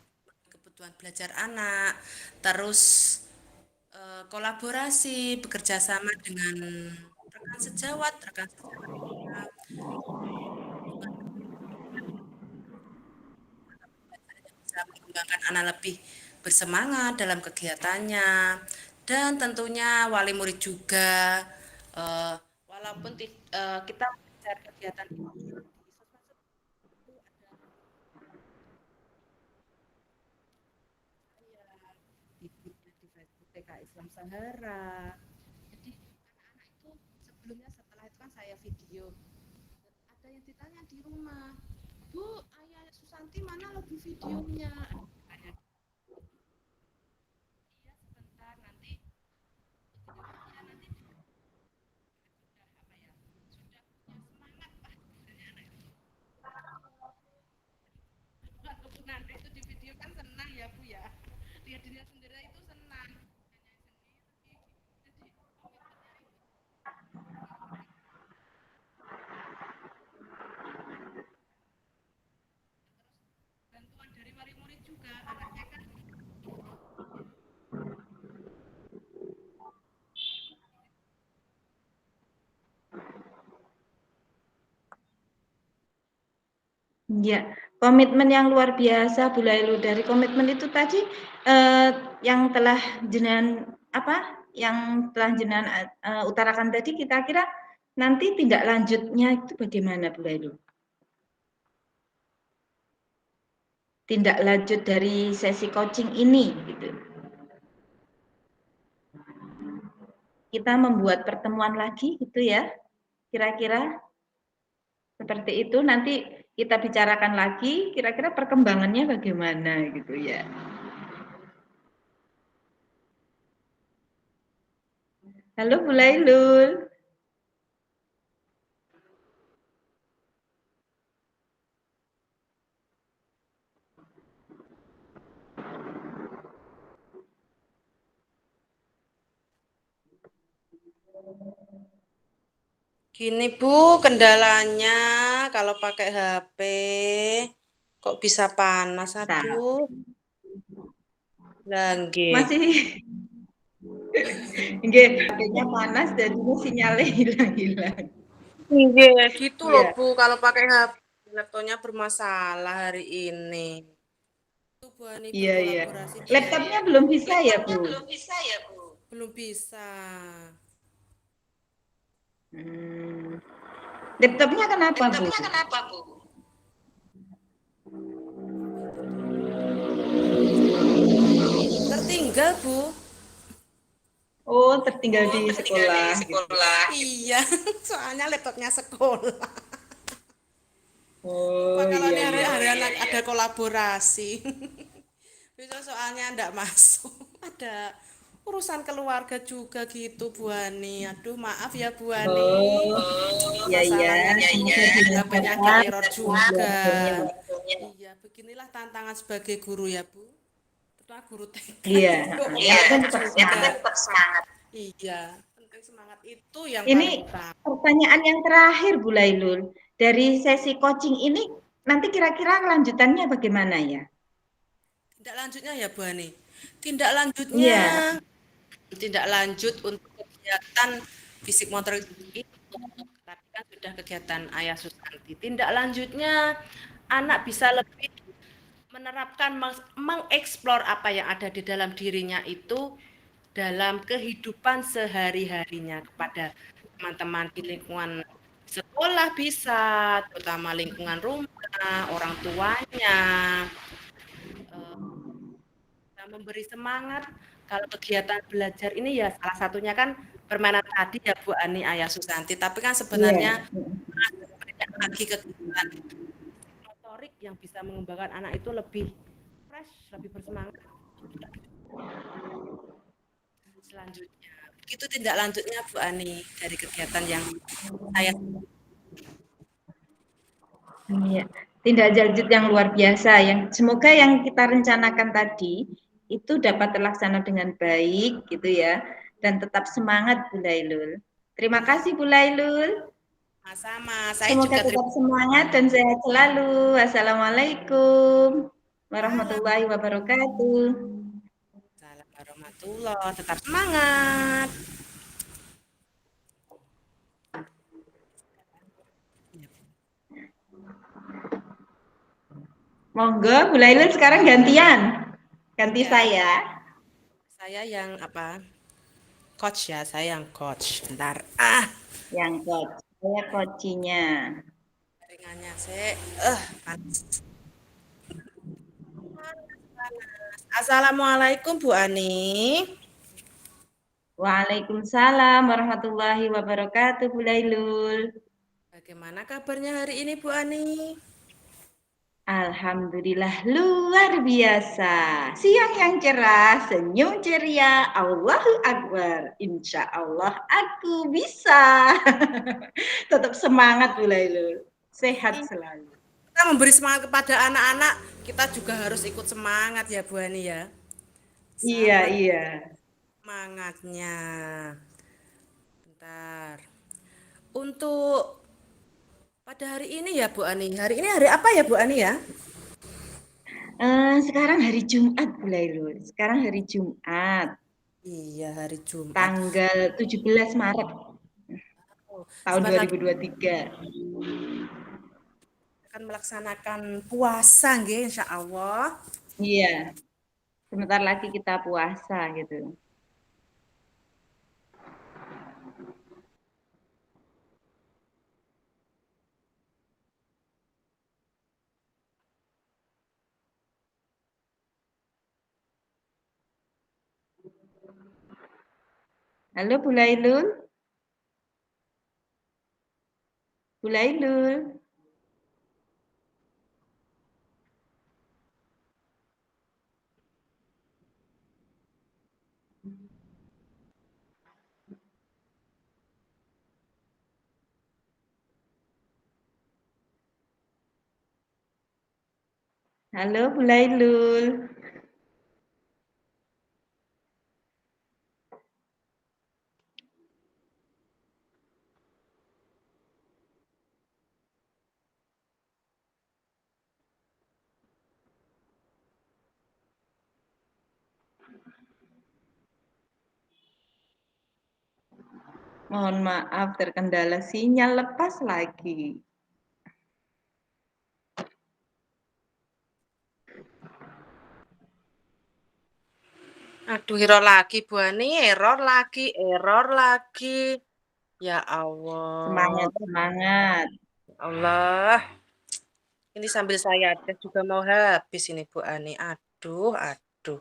kebutuhan belajar anak, terus kolaborasi, bekerja sama dengan rekan sejawat kita, bisa mengembangkan anak lebih bersemangat dalam kegiatannya, dan tentunya wali murid juga, eh, walaupun kita belajar kegiatan ini di sosmed itu ada saya di grupnya di Facebook TK Islam Sahara, jadi sebelumnya setelah itu kan saya video. Ada yang ditanya di rumah, Bu, ayah Susanti mana lagi videonya? Tanya, iya sebentar nanti videonya iya nanti sudah apa ya? Sudah punya semangat lah katanya anak. Walaupun nanti itu di video kan senang ya Bu ya. Lihat dirinya sendiri itu senang. Jadi komitmennya itu bantuan dari wali murid juga anaknya kan. Ya, komitmen yang luar biasa Bu Lailu. Dari komitmen itu tadi yang telah jenengan apa? Yang telah jenengan utarakan tadi kira-kira nanti tindak lanjutnya itu bagaimana Bu Lailu? Tindak lanjut dari sesi coaching ini gitu. Kita membuat pertemuan lagi gitu ya. Kira-kira seperti itu nanti kita bicarakan lagi kira-kira perkembangannya bagaimana gitu ya. Halo Bu Lailul. Gini Bu, kendalanya kalau pakai HP kok bisa panas, Sa- aduh. Lah nggih. Masih nggih, HP-nya panas dan sinyalnya hilang-hilang. Nggih, gitu loh Iya. Bu, kalau pakai HP laptopnya bermasalah hari ini. Itu Bu Ani Iya, iya. berkolaborasi biar Laptopnya belum bisa ya, laptopnya Bu? belum bisa ya Bu? Belum bisa. Hmm. Laptopnya kenapa, Bu? Laptopnya kenapa Bu? Bentar dulu. Tertinggal Bu. Oh, tertinggal Oh, di tertinggal di sekolah gitu. sekolah. Iya, soalnya laptopnya sekolah. Lupa Oh, kalau iya, ini iya. hari ada kolaborasi. Besok soalnya enggak masuk. Ada urusan keluarga juga gitu Bu Ani. Aduh maaf ya Bu Ani. Oh, iya, iya. Masalahnya Semoga HP-nya agak dimudahkan error dan juga. belajarnya. Iya, beginilah tantangan sebagai guru ya Bu. Terutama guru TK Iya, itu yang overload penting tetap juga. semangat. Tetap semangat. Iya, penting semangat itu yang Ini paling utama. pertanyaan yang terakhir, Bu Lailul. Dari sesi coaching ini, nanti kira-kira lanjutannya bagaimana ya? Tindak lanjutnya ya Bu Ani. Tindak lanjutnya Iya, tindak lanjut untuk kegiatan fisik motorik itu tadi kan sudah kegiatan Ayah Susanti. Tindak lanjutnya anak bisa lebih menerapkan mengeksplor apa yang ada di dalam dirinya itu dalam kehidupan sehari-harinya kepada teman-teman di lingkungan sekolah bisa, terutama lingkungan rumah, orang tuanya, bisa memberi semangat. Kalau kegiatan belajar ini ya salah satunya kan permainan tadi ya Bu Ani Ayah Susanti, tapi kan iya. sebenarnya banyak lagi kegiatan motorik yang bisa mengembangkan anak itu lebih fresh, lebih bersemangat selanjutnya. Begitu tindak lanjutnya Bu Ani dari kegiatan yang saya. Iya, tindak lanjut yang luar biasa yang semoga yang kita rencanakan tadi itu dapat terlaksana dengan baik gitu ya dan tetap semangat Bu Lailul. Terima Iya, kasih Bu Lailul. sama-sama. Saya Semoga juga tetap terima semangat dan sehat selalu. Wassalamualaikum warahmatullahi kasih. wabarakatuh. Salam warahmatullah, tetap semangat. Monggo Bu Lailul sekarang gantian. Ganti Ya, saya saya yang apa? Coach ya, saya yang coach. Bentar. yang coach. Saya coachnya. Ringannya sih. Panas. Panas. Assalamualaikum Bu Ani. Waalaikumsalam warahmatullahi wabarakatuh, Bu Lailul. Bagaimana kabarnya hari ini, Bu Ani? Alhamdulillah luar biasa. Siang yang cerah, senyum ceria, Allahu Akbar. Insya Allah aku bisa. Tetap semangat Bu Lailul. Sehat selalu. Kita memberi semangat kepada anak-anak, kita juga harus ikut semangat ya, Bu Ani ya. Iya, Sama iya. semangatnya. Bentar. Untuk pada hari ini ya, Bu Ani. Hari ini hari apa ya, Bu Ani ya? Sekarang hari Jumat Bu Lailul. Sekarang hari Jumat. Iya, hari Jumat. Tanggal 17 Maret Oh, tahun sebentar lagi 2023. akan melaksanakan puasa nggih, insya Allah. Iya, sebentar lagi kita puasa gitu. Halo Bu Lailul. Bu Lailul. Halo Bu Lailul. Mohon maaf terkendala sinyal lepas lagi. Aduh, error lagi, Bu Ani. Error lagi, error lagi. Ya Allah. Semangat, semangat. Allah. Ini sambil saya tes juga mau habis ini, Bu Ani. Aduh, aduh.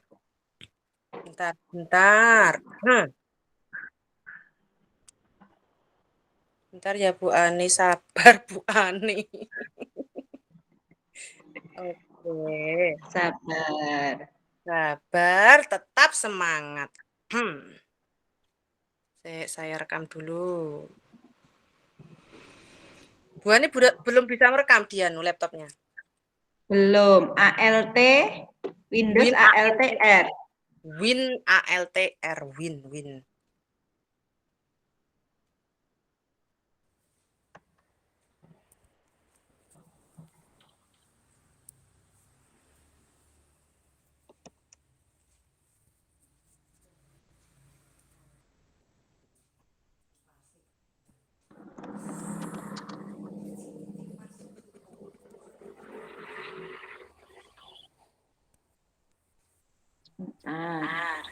Bentar, bentar. Bentar ya, Bu Ani. Sabar, Bu Ani. Oke. Sabar. Sabar, tetap semangat. Saya rekam dulu. Bu Ani belum bisa merekam dia nu laptopnya. Belum. ALT, Windows Win ALTR. Win ALTR Win. Ah,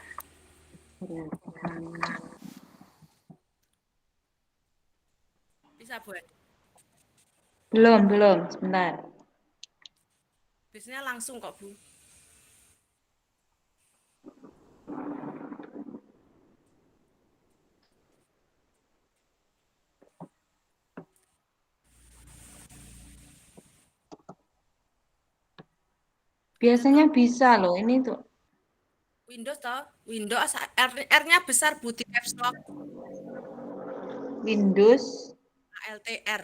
Bisa, Bu Ani? belum, sebentar. Biasanya langsung kok, Bu. Itu Biasanya toh bisa loh, ini tuh Windows toh. Windows R-nya besar Bu di caps lock Windows. ALTR.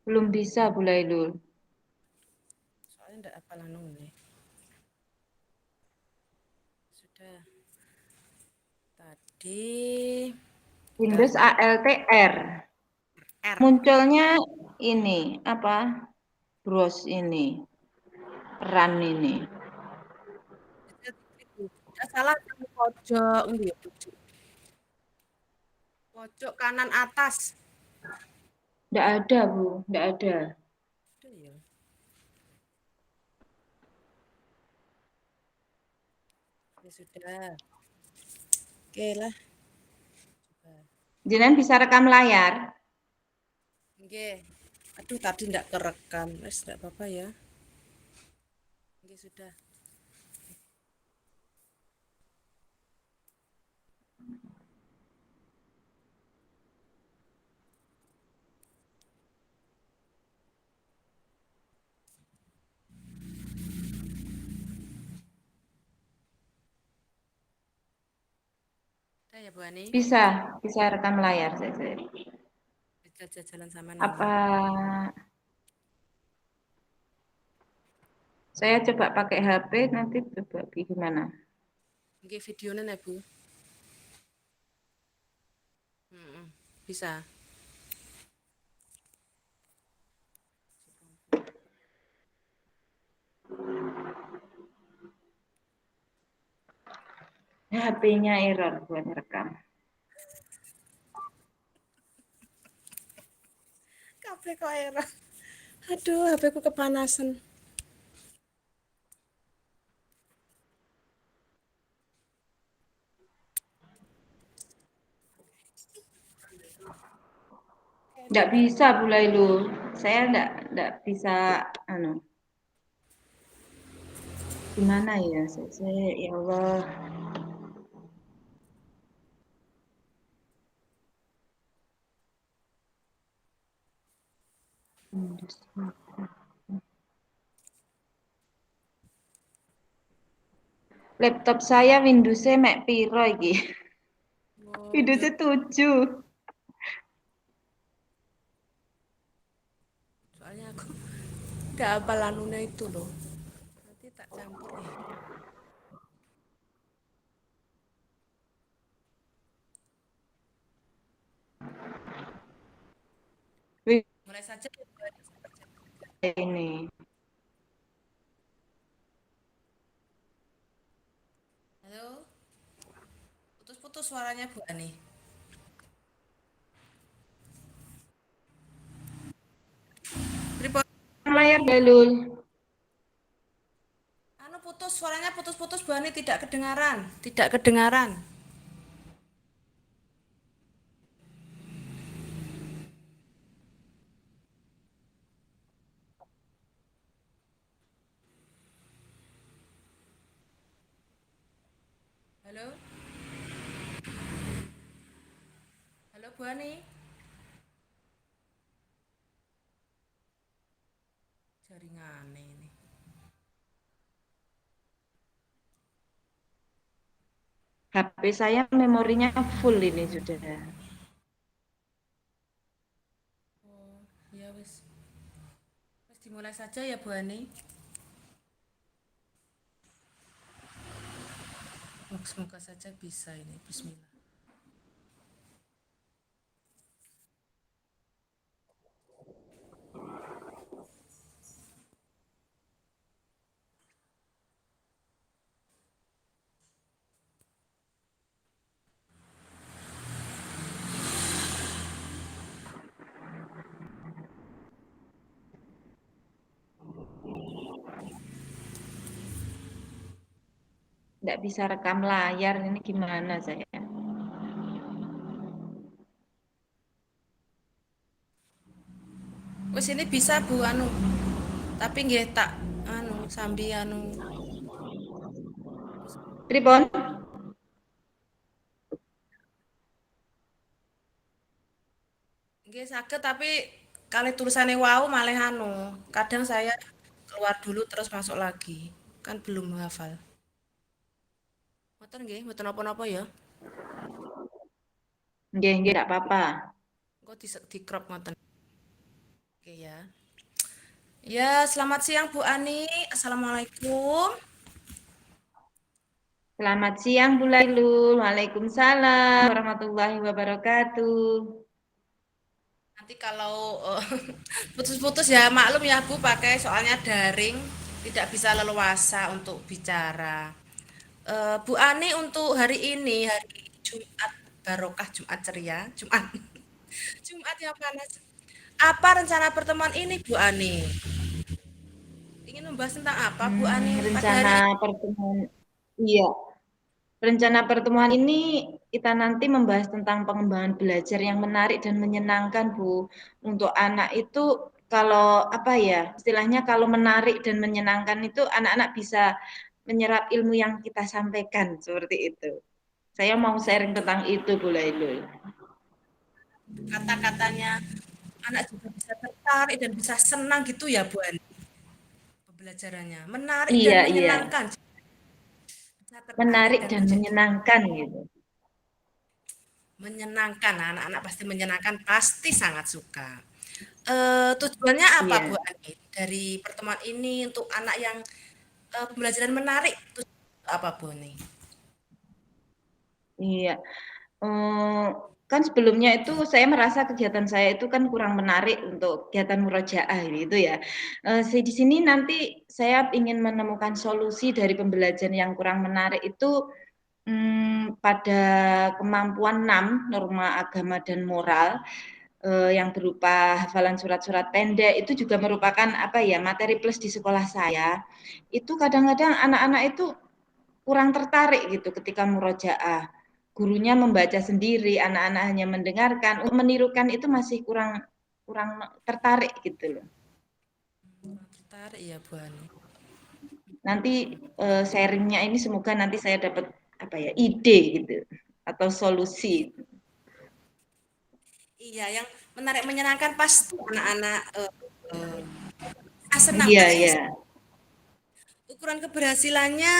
Belum bisa Bu Lailul. Soalnya enggak apalah nih. Sudah tadi Windows udah ALTR. R. Munculnya ini apa? Bros ini, run ini. Tidak salah yang pojok, ini ya, pojok. Pojok kanan atas. Nggak ada, Bu. Nggak ada. Ada ya. Ya sudah. Oke lah. Coba. Jenengan bisa rekam layar. Oke. Aduh, tadi tidak kerekam. Wes, tidak apa-apa ya. Oke, sudah. Udah ya, Bu Ani. Bisa, bisa rekam layar saya. Bisa jalan sama Apa Nana. saya coba pakai HP nanti coba gimana? Oke, videonya nih, Bu. Bisa. HP-nya error buat rekam. Kabeh kok error. Aduh, HP ku kepanasan. Nggak bisa Bu Lailu. Saya nggak bisa anu. Gimana ya? Saya ya Allah. Laptop saya Windows-nya mek piro iki? Oh, ya. Windows-nya 7. Soalnya aku nggak hafal anunya itu loh. Nanti tak campur. Mulai saja ya, Bu Ani. Ini. Halo, putus-putus suaranya Bu Ani. Pripun? Layar Lailu. Anu putus suaranya putus-putus Bu Ani, tidak kedengaran, tidak kedengaran. Halo, halo Bu Ani. Jaringan ini. HP saya memorinya full ini sudah. Oh, ya wis. Wis dimulai saja ya Bu Ani. Semoga saja bisa ini. Bismillah. Nggak bisa rekam layar ini gimana saya? Wis ini bisa Bu anu. Tapi nggih tak anu sambil anu. Tripon? Nggih saged tapi kali tulisannya wow malah anu. Kadang saya keluar dulu terus masuk lagi. Kan belum hafal. Mboten nggih, mboten napa-napa ya. Nggih, nggak apa-apa. Engko di crop ngoten. Oke ya. Ya, selamat siang Bu Ani. Assalamualaikum. Selamat siang Bu Lailul. Waalaikumsalam warahmatullahi wabarakatuh. Nanti kalau putus-putus ya maklum ya Bu, pakai soalnya daring, tidak bisa leluasa untuk bicara. Bu Ani untuk hari ini, hari Jumat barokah, Jumat ceria, Jumat Jumat yang panas. Apa rencana pertemuan ini Bu Ani? Ingin membahas tentang apa Bu Ani pada Rencana hari ini? pertemuan iya, rencana pertemuan ini kita nanti membahas tentang pengembangan belajar yang menarik dan menyenangkan, Bu. Untuk anak itu kalau apa ya, istilahnya kalau menarik dan menyenangkan itu anak-anak bisa menyerap ilmu yang kita sampaikan seperti itu. Saya mau sharing Waduh, tentang itu, Bu Lailul. kata-katanya anak juga bisa tertarik dan bisa senang gitu ya Bu Ani pembelajarannya. Menarik dan Iya, iya. menyenangkan. Bisa tertarik Menarik dan dan menjadi menyenangkan gitu. menyenangkan. Nah, anak-anak pasti menyenangkan, pasti sangat suka. Tujuannya apa Bu Iya, Ani dari pertemuan ini untuk anak yang pembelajaran menarik? Tujuan apa Bu Ani? iya. Kan sebelumnya itu saya merasa kegiatan saya itu kan kurang menarik untuk kegiatan murojaah gitu ya. Di sini nanti saya ingin menemukan solusi dari pembelajaran yang kurang menarik itu pada kemampuan 6 norma agama dan moral yang berupa hafalan surat-surat pendek itu juga merupakan apa ya materi plus di sekolah saya. Itu kadang-kadang anak-anak itu kurang tertarik gitu ketika murojaah. Gurunya membaca sendiri, anak-anak hanya mendengarkan, menirukan itu masih kurang kurang tertarik gitu loh. Kurang tertarik ya Bu Ani. Nanti sharingnya ini semoga nanti saya dapat apa ya ide gitu atau solusi. Iya, yang menarik menyenangkan pasti anak-anak senang. Iya, Berarti iya. ukuran keberhasilannya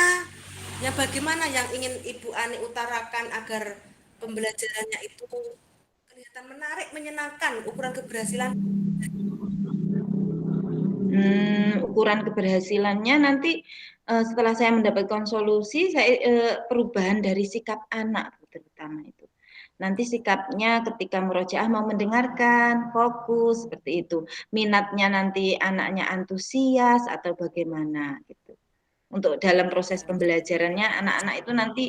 ya bagaimana yang ingin Ibu Ani utarakan agar pembelajarannya itu kelihatan menarik, menyenangkan, ukuran keberhasilan. Ukuran keberhasilannya nanti setelah saya mendapatkan solusi, perubahan dari sikap anak terutama itu. Nanti sikapnya ketika murojaah mau mendengarkan, fokus seperti itu. Minatnya nanti anaknya antusias atau bagaimana gitu. Untuk dalam proses pembelajarannya anak-anak itu nanti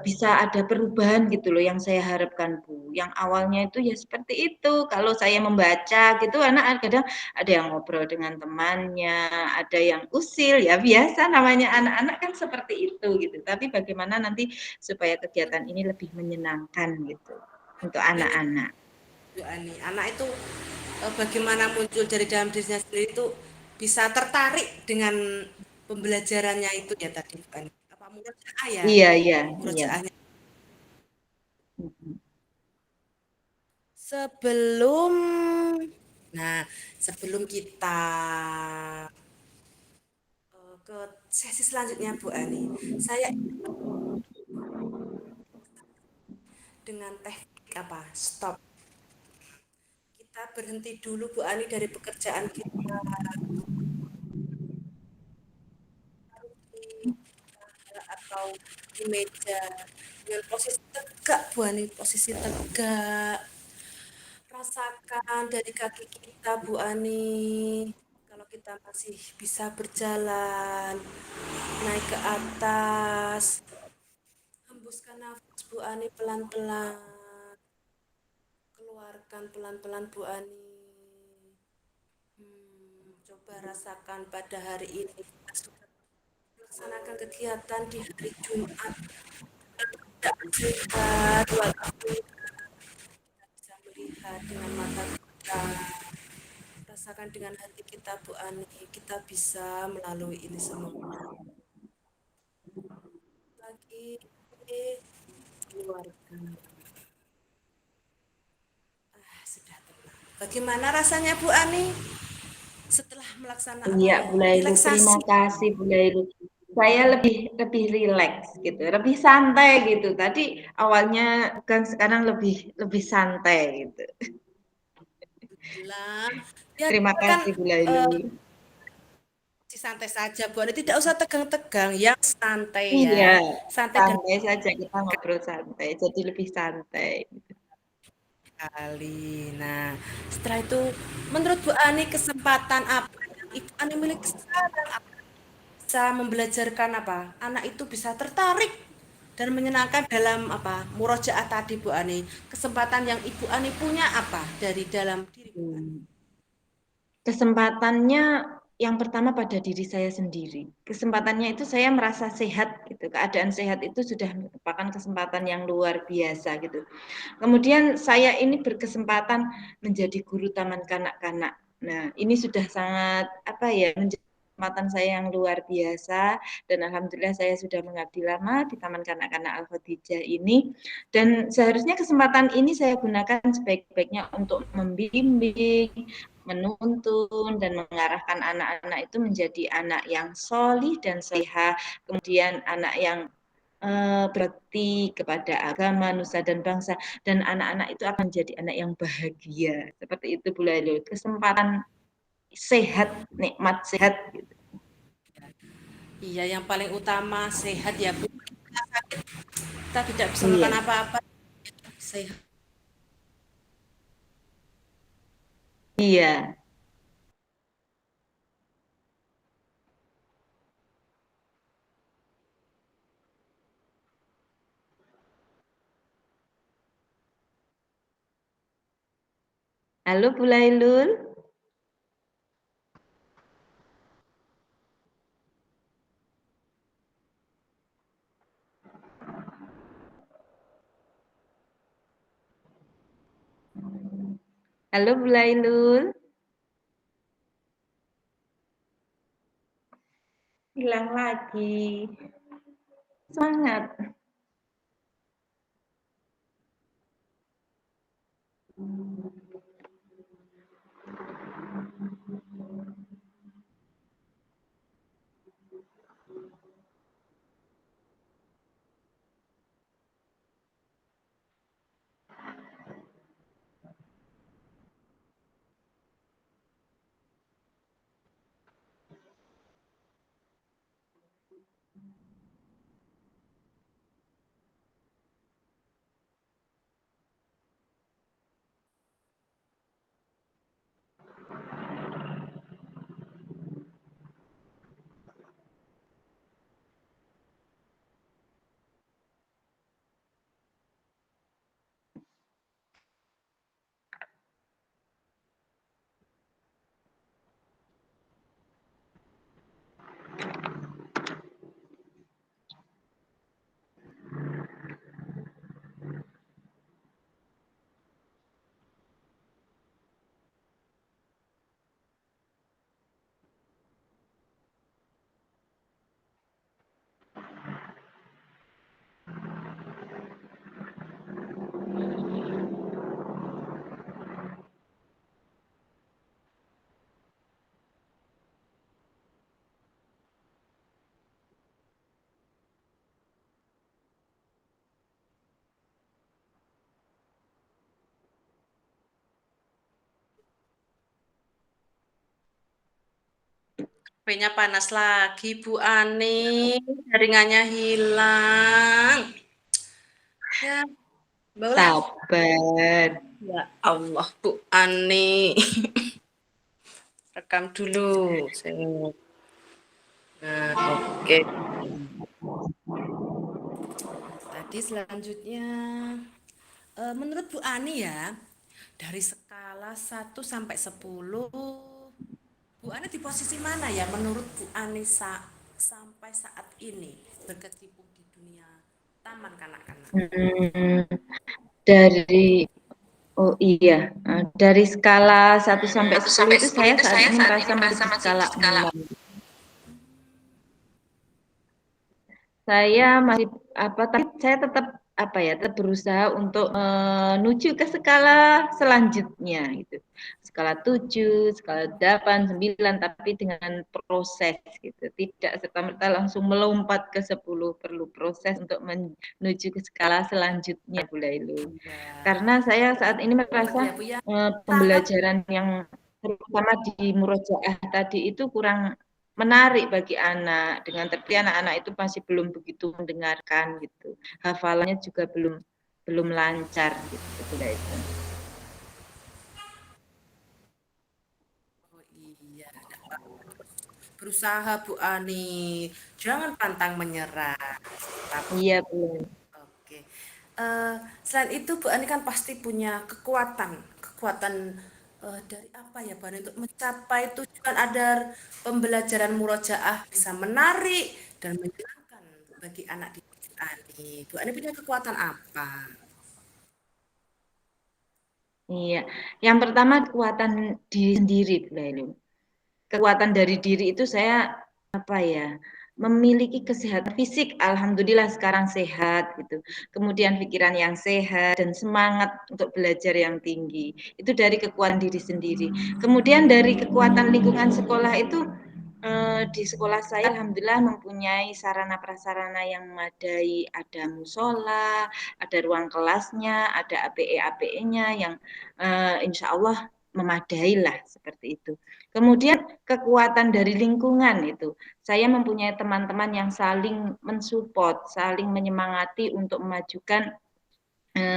bisa ada perubahan gitu loh yang saya harapkan Bu. Yang awalnya itu ya seperti itu. Kalau saya membaca gitu anak kadang ada yang ngobrol dengan temannya, ada yang usil ya biasa namanya anak-anak kan seperti itu gitu. Tapi bagaimana nanti supaya kegiatan ini lebih menyenangkan gitu untuk Ini anak-anak. Bu Ani, anak itu bagaimana muncul dari dalam dirinya sendiri itu bisa tertarik dengan pembelajarannya itu ya tadi Bu Ani. Apa murojaah ya? Iya, iya, iya. Murojaahnya. Sebelum nah, sebelum kita ke sesi selanjutnya Bu Ani, saya dengan teknik apa? Stop. Kita berhenti dulu Bu Ani dari pekerjaan kita di atau di meja dengan posisi tegak Bu Ani, posisi tegak. Rasakan dari kaki kita Bu Ani. Kalau kita masih bisa berjalan, naik ke atas, hembuskan nafas Bu Ani pelan-pelan. Keluarkan pelan-pelan Bu Ani. Coba rasakan pada hari ini kita sudah melaksanakan kegiatan di hari Jumat. Tidak sehat walaupun kita bisa melihat dengan mata kita. Rasakan dengan hati kita Bu Ani, kita bisa melalui ini semua. Lagi keluarkan. Sudah tenang. Bagaimana rasanya Bu Ani setelah melaksanakan apa Iya, ya? Bu Lailu, terima Relaksasi. kasih Bu Lailu. Saya lebih lebih rileks gitu, lebih santai gitu. Tadi awalnya kan sekarang lebih lebih santai gitu. Alhamdulillah. Ya Terima kita kan kasih Bu Lailu. si santai saja Bu Ani, tidak usah tegang-tegang, yang santai ya. Iya, Santai dan santai saja kita ngobrol santai, jadi lebih santai. sekali. Nah, setelah itu menurut Bu Ani kesempatan apa yang Ibu Ani miliki sekarang bisa membelajarkan apa? Anak itu bisa tertarik dan menyenangkan dalam apa? Murojaah tadi Bu Ani. Kesempatan yang Ibu Ani punya apa dari dalam diri Bu Ani? Hmm. Kesempatannya yang pertama pada diri saya sendiri. Kesempatannya itu saya merasa sehat gitu. Keadaan sehat itu sudah merupakan kesempatan yang luar biasa gitu. Kemudian saya ini berkesempatan menjadi guru taman kanak-kanak. Nah, ini sudah sangat apa ya, menjadi kesempatan saya yang luar biasa dan alhamdulillah saya sudah mengabdi lama di Taman Kanak-kanak Al-Khadijah ini dan seharusnya kesempatan ini saya gunakan sebaik-baiknya untuk membimbing, menuntun dan mengarahkan anak-anak itu menjadi anak yang solih dan sehat, kemudian anak yang berbakti kepada agama, nusa dan bangsa, dan anak-anak itu akan menjadi anak yang bahagia. Seperti itu Bu Lailul. Kesempatan sehat, nikmat sehat. Gitu. Iya, yang paling utama sehat ya Bu. Kita tidak bisa Iya. melakukan apa-apa sehat. Iya. Halo Bu Lailul. Halo Bu Lailul. Hilang lagi. Semangat. HP-nya panas lagi Bu Ani, jaringannya hilang. Ya, boleh. Sabar. Ya Allah Bu Ani. Rekam dulu. Nah, oke. Tadi selanjutnya, menurut Bu Ani ya, dari skala 1 sampai 10, Bu Ani di posisi mana ya menurut Bu Ani sampai saat ini berkecimpung di dunia taman kanak-kanak? Hmm, dari oh iya, dari skala 1 sampai 10 itu saya saat ini merasa masih di skala 6. Saya masih tapi saya tetap tetap berusaha untuk menuju ke skala selanjutnya gitu. Skala 7, skala 8, 9, tapi dengan proses gitu. Tidak serta-merta langsung melompat ke 10, perlu proses untuk menuju ke skala selanjutnya Bu Lailu. Ya, Karena saya saat ini betul ya merasa Bu ya. Tahap pembelajaran yang terutama di murojaah tadi itu kurang menarik bagi anak, dengan tapi anak-anak itu masih belum begitu mendengarkan gitu. Hafalannya juga belum belum lancar gitu, Bu Lailu. berusaha Bu Ani, jangan pantang menyerah. Tetap Iya, Bu. oke. Eh, Selain itu Bu Ani kan pasti punya kekuatan, kekuatan dari apa ya Bu Ani untuk mencapai tujuan agar pembelajaran murojaah bisa menarik dan menyenangkan bagi anak didik Bu Ani. Bu Ani punya kekuatan apa? Iya. Yang pertama kekuatan diri sendiri, Bu Lailu. Kekuatan dari diri itu saya apa ya, memiliki kesehatan fisik, alhamdulillah sekarang sehat gitu. Kemudian pikiran yang sehat dan semangat untuk belajar yang tinggi. Itu dari kekuatan diri sendiri. Kemudian dari kekuatan lingkungan sekolah itu di sekolah saya alhamdulillah mempunyai sarana prasarana yang memadai, ada musola, ada ruang kelasnya, ada APE-APE-nya yang insya Allah memadai lah seperti itu. Kemudian kekuatan dari lingkungan itu, saya mempunyai teman-teman yang saling mensupport, saling menyemangati untuk memajukan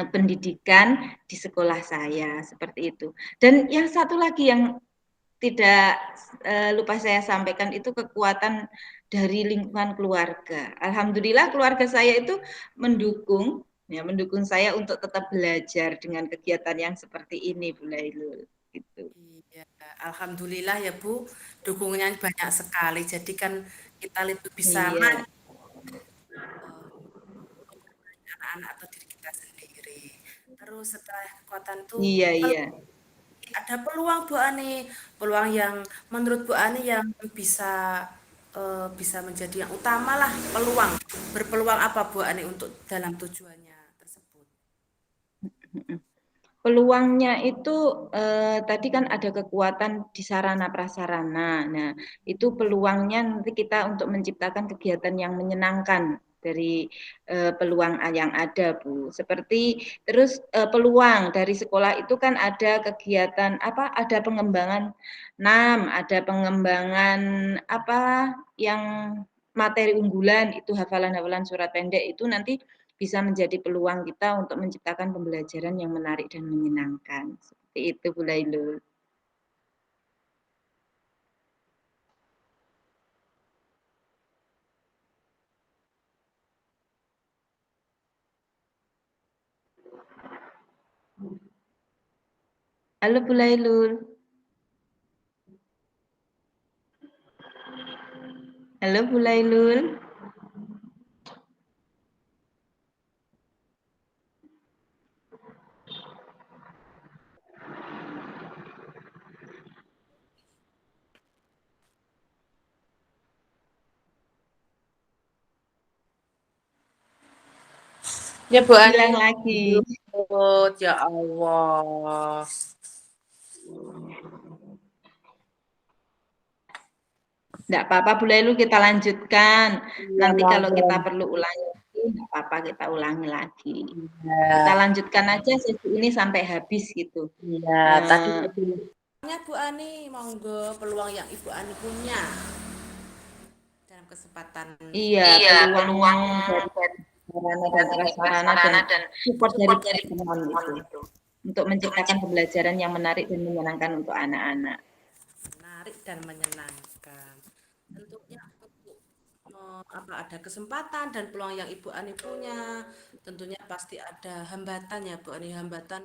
pendidikan di sekolah saya seperti itu. Dan yang satu lagi yang tidak lupa saya sampaikan itu kekuatan dari lingkungan keluarga. Alhamdulillah keluarga saya itu mendukung ya mendukung saya untuk tetap belajar dengan kegiatan yang seperti ini Bu Lailul gitu. Iya, alhamdulillah ya Bu, dukungannya banyak sekali. Jadi kan kita lebih bisa Iya, maju anak-anak atau diri kita sendiri. Terus setelah kekuatan tuh iya, iya. ada peluang Bu Ani, peluang yang menurut Bu Ani yang bisa bisa menjadi yang utama lah peluang. Berpeluang apa Bu Ani untuk dalam tujuannya tersebut? Peluangnya itu tadi kan ada kekuatan di sarana prasarana. Nah, itu peluangnya nanti kita untuk menciptakan kegiatan yang menyenangkan dari peluang yang ada, Bu. Seperti terus peluang dari sekolah itu kan ada kegiatan apa? Ada pengembangan NAM, ada pengembangan apa yang materi unggulan itu hafalan-hafalan surat pendek itu nanti bisa menjadi peluang kita untuk menciptakan pembelajaran yang menarik dan menyenangkan. Seperti itu Bu Lailul. Halo Bu Lailul. Halo Bu Lailul. Ya Bu Ani, Hilang lagi. lanjut. Ya Allah. Enggak apa-apa Bu Lailul kita lanjutkan. Iya, Nanti kalau monggo. kita perlu ulangi lagi, enggak apa-apa kita ulangi lagi. Kita Iya, lanjutkan aja sesi ini sampai habis gitu. iya. Tadi Eh, peluangnya Bu Ani, monggo peluang yang Ibu Ani punya dalam kesempatan iya, Iya, peluang peluang dari dari sarana dan sarana dan prasarana dan prasarana dan support dari support dari teman-teman teman itu itu untuk untuk menciptakan pembelajaran yang menarik dan menyenangkan untuk anak-anak. menarik dan menyenangkan. Tentunya untuk apa ada kesempatan dan peluang yang Ibu Ani punya, tentunya pasti ada hambatan ya Bu Ani, hambatan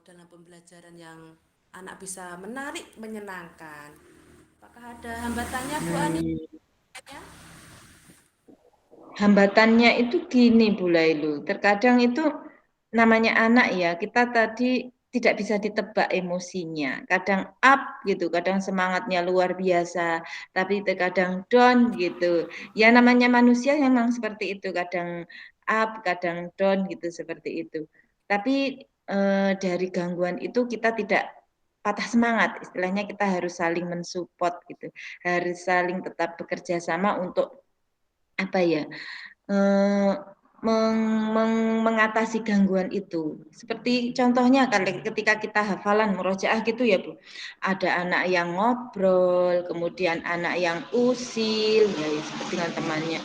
dalam pembelajaran yang anak bisa menarik, menyenangkan. Apakah ada hambatannya Bu Ani? Hmm. Hambatannya itu gini Bu Lailul, terkadang itu namanya anak ya, kita tadi tidak bisa ditebak emosinya. Kadang up gitu, kadang semangatnya luar biasa, tapi terkadang down gitu. Ya namanya manusia memang seperti itu, kadang up, kadang down gitu seperti itu. Tapi dari gangguan itu kita tidak patah semangat, istilahnya kita harus saling mensupport gitu, harus saling tetap bekerja sama untuk apa ya Eee, mengatasi gangguan itu. Seperti contohnya ketika kita hafalan murojaah gitu ya, Bu. Ada anak yang ngobrol, kemudian anak yang usil, ya seperti dengan temannya.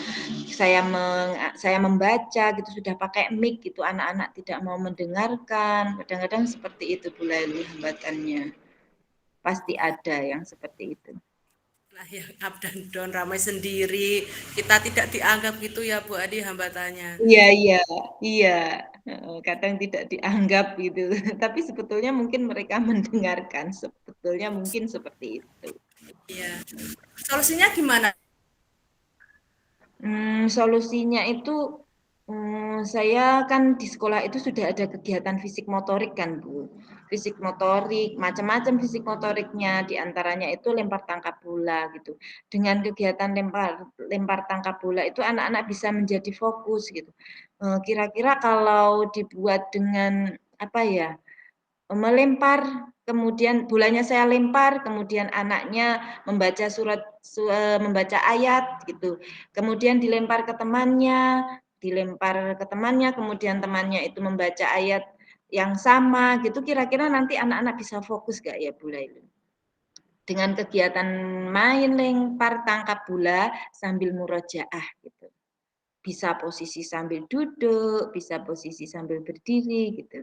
Saya membaca gitu, sudah pakai mic gitu, anak-anak tidak mau mendengarkan, kadang-kadang seperti itu Bu Laili hambatannya. Pasti ada yang seperti itu. Nah, yang up dan down, ramai sendiri, kita tidak dianggap gitu ya Bu Adi hambatannya. Iya iya iya, kadang tidak dianggap gitu, tapi sebetulnya mungkin mereka mendengarkan, sebetulnya mungkin seperti itu. Iya. Solusinya gimana? Solusinya itu, saya kan di sekolah itu sudah ada kegiatan fisik motorik kan, Bu. Fisik motorik, macam-macam fisik motoriknya, di antaranya itu lempar tangkap bola gitu. Dengan kegiatan lempar lempar tangkap bola itu anak-anak bisa menjadi fokus gitu. Kira-kira kalau dibuat dengan, apa ya, melempar, kemudian bolanya saya lempar, kemudian anaknya membaca membaca ayat gitu. Kemudian dilempar ke temannya, kemudian temannya itu membaca ayat yang sama gitu. Kira-kira nanti anak-anak bisa fokus gak ya Bu Lailu? Dengan kegiatan main lempar tangkap bola sambil murojaah gitu. Bisa posisi sambil duduk, bisa posisi sambil berdiri gitu.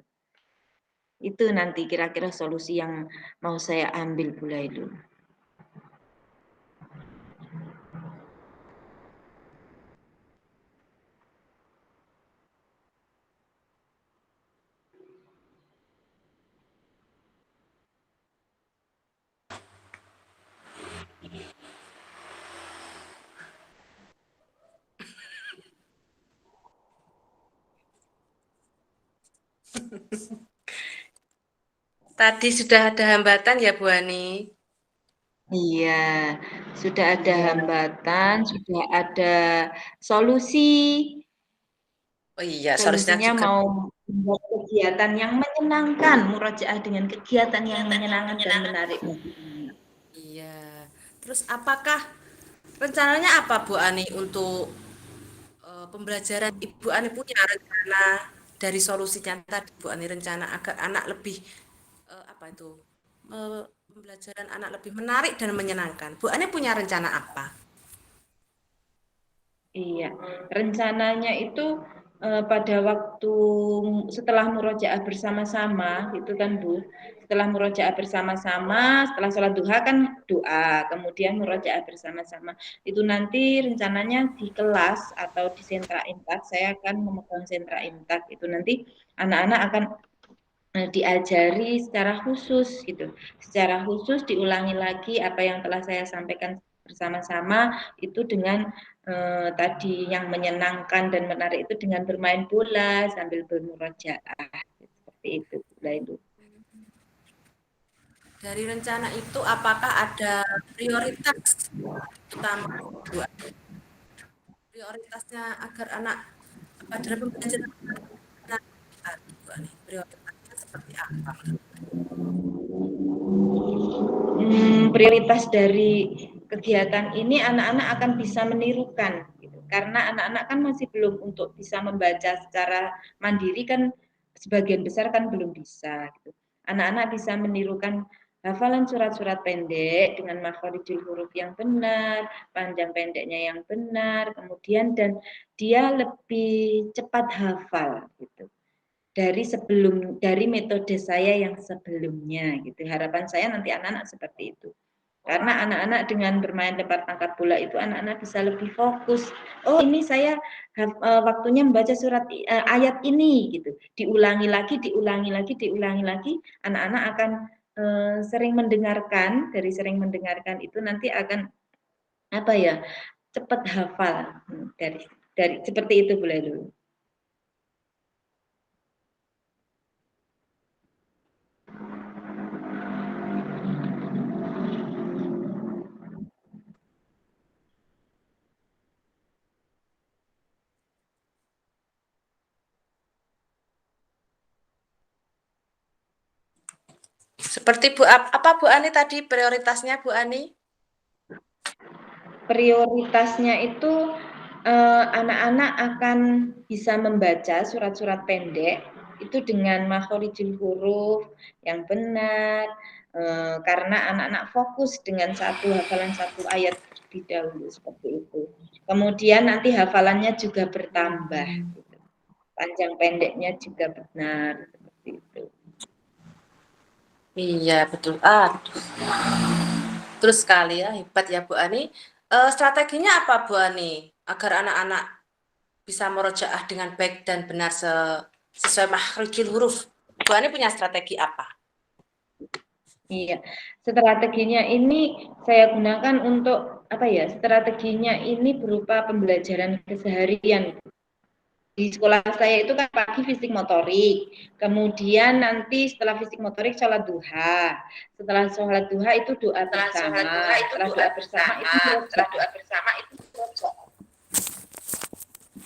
Itu nanti kira-kira solusi yang mau saya ambil Bu Lailu. Tadi sudah ada hambatan ya Bu Ani? Iya, sudah ada Iya. hambatan, sudah ada solusi. Oh iya, solusinya Solusinya juga. mau membuat kegiatan yang menyenangkan, murojaah dengan kegiatan yang menyenangkan dan menarik bagi anak. Iya. Terus apakah rencananya apa Bu Ani untuk pembelajaran? Ibu Ani punya rencana dari solusinya tadi Bu Ani rencana agar anak lebih apa itu? Pembelajaran anak lebih menarik dan menyenangkan. Bu Ani punya rencana apa? Iya, rencananya itu, pada waktu setelah murojaah bersama-sama gitu kan, Bu. Setelah murojaah bersama-sama, setelah sholat duha kan doa, kemudian murojaah bersama-sama. Itu nanti rencananya di kelas atau di sentra imtak, saya akan memegang sentra imtak, itu nanti anak-anak akan diajari secara khusus gitu. Secara khusus diulangi lagi apa yang telah saya sampaikan bersama-sama itu dengan tadi yang menyenangkan dan menarik itu dengan bermain bola sambil bermurojaah seperti itu lah itu. Dari rencana itu apakah ada prioritas utama Bu Ani? Prioritasnya agar anak pada pembelajaran Bu Ani, prioritasnya seperti apa? Prioritas dari kegiatan ini anak-anak akan bisa menirukan gitu. Karena anak-anak kan masih belum untuk bisa membaca secara mandiri kan sebagian besar kan belum bisa gitu. Anak-anak bisa menirukan hafalan surat-surat pendek dengan makhorijul huruf yang benar, panjang pendeknya yang benar, kemudian dan dia lebih cepat hafal gitu dari metode saya yang sebelumnya gitu. Harapan saya nanti anak-anak seperti itu. Karena anak-anak dengan bermain lempar tangkap bola itu anak-anak bisa lebih fokus. Oh, ini saya waktunya membaca surat ayat ini gitu. Diulangi lagi, diulangi lagi, diulangi lagi. Anak-anak akan sering mendengarkan, dari sering mendengarkan itu nanti akan apa ya? Cepat hafal dari seperti itu boleh dulu. Seperti Bu apa Bu Ani tadi prioritasnya Bu Ani? Prioritasnya itu anak-anak akan bisa membaca surat-surat pendek itu dengan makhorijul huruf yang benar karena anak-anak fokus dengan hafalan satu ayat terlebih dahulu seperti itu. Kemudian nanti hafalannya juga bertambah, gitu. Panjang pendeknya juga benar seperti itu. Iya betul. Ah, Terus sekali ya, hebat ya Bu Ani. Strateginya apa Bu Ani agar anak-anak bisa murojaah dengan baik dan benar sesuai makhrijul huruf? Bu Ani punya strategi apa? Iya, strateginya ini saya gunakan untuk apa ya? Strateginya ini berupa pembelajaran keseharian. Di sekolah saya itu kan pagi fisik motorik, kemudian nanti setelah fisik motorik sholat duha, setelah sholat duha itu doa Setelah sholat duha bersama, itu setelah doa doa bersama bersama, itu setelah murojaah, doa bersama itu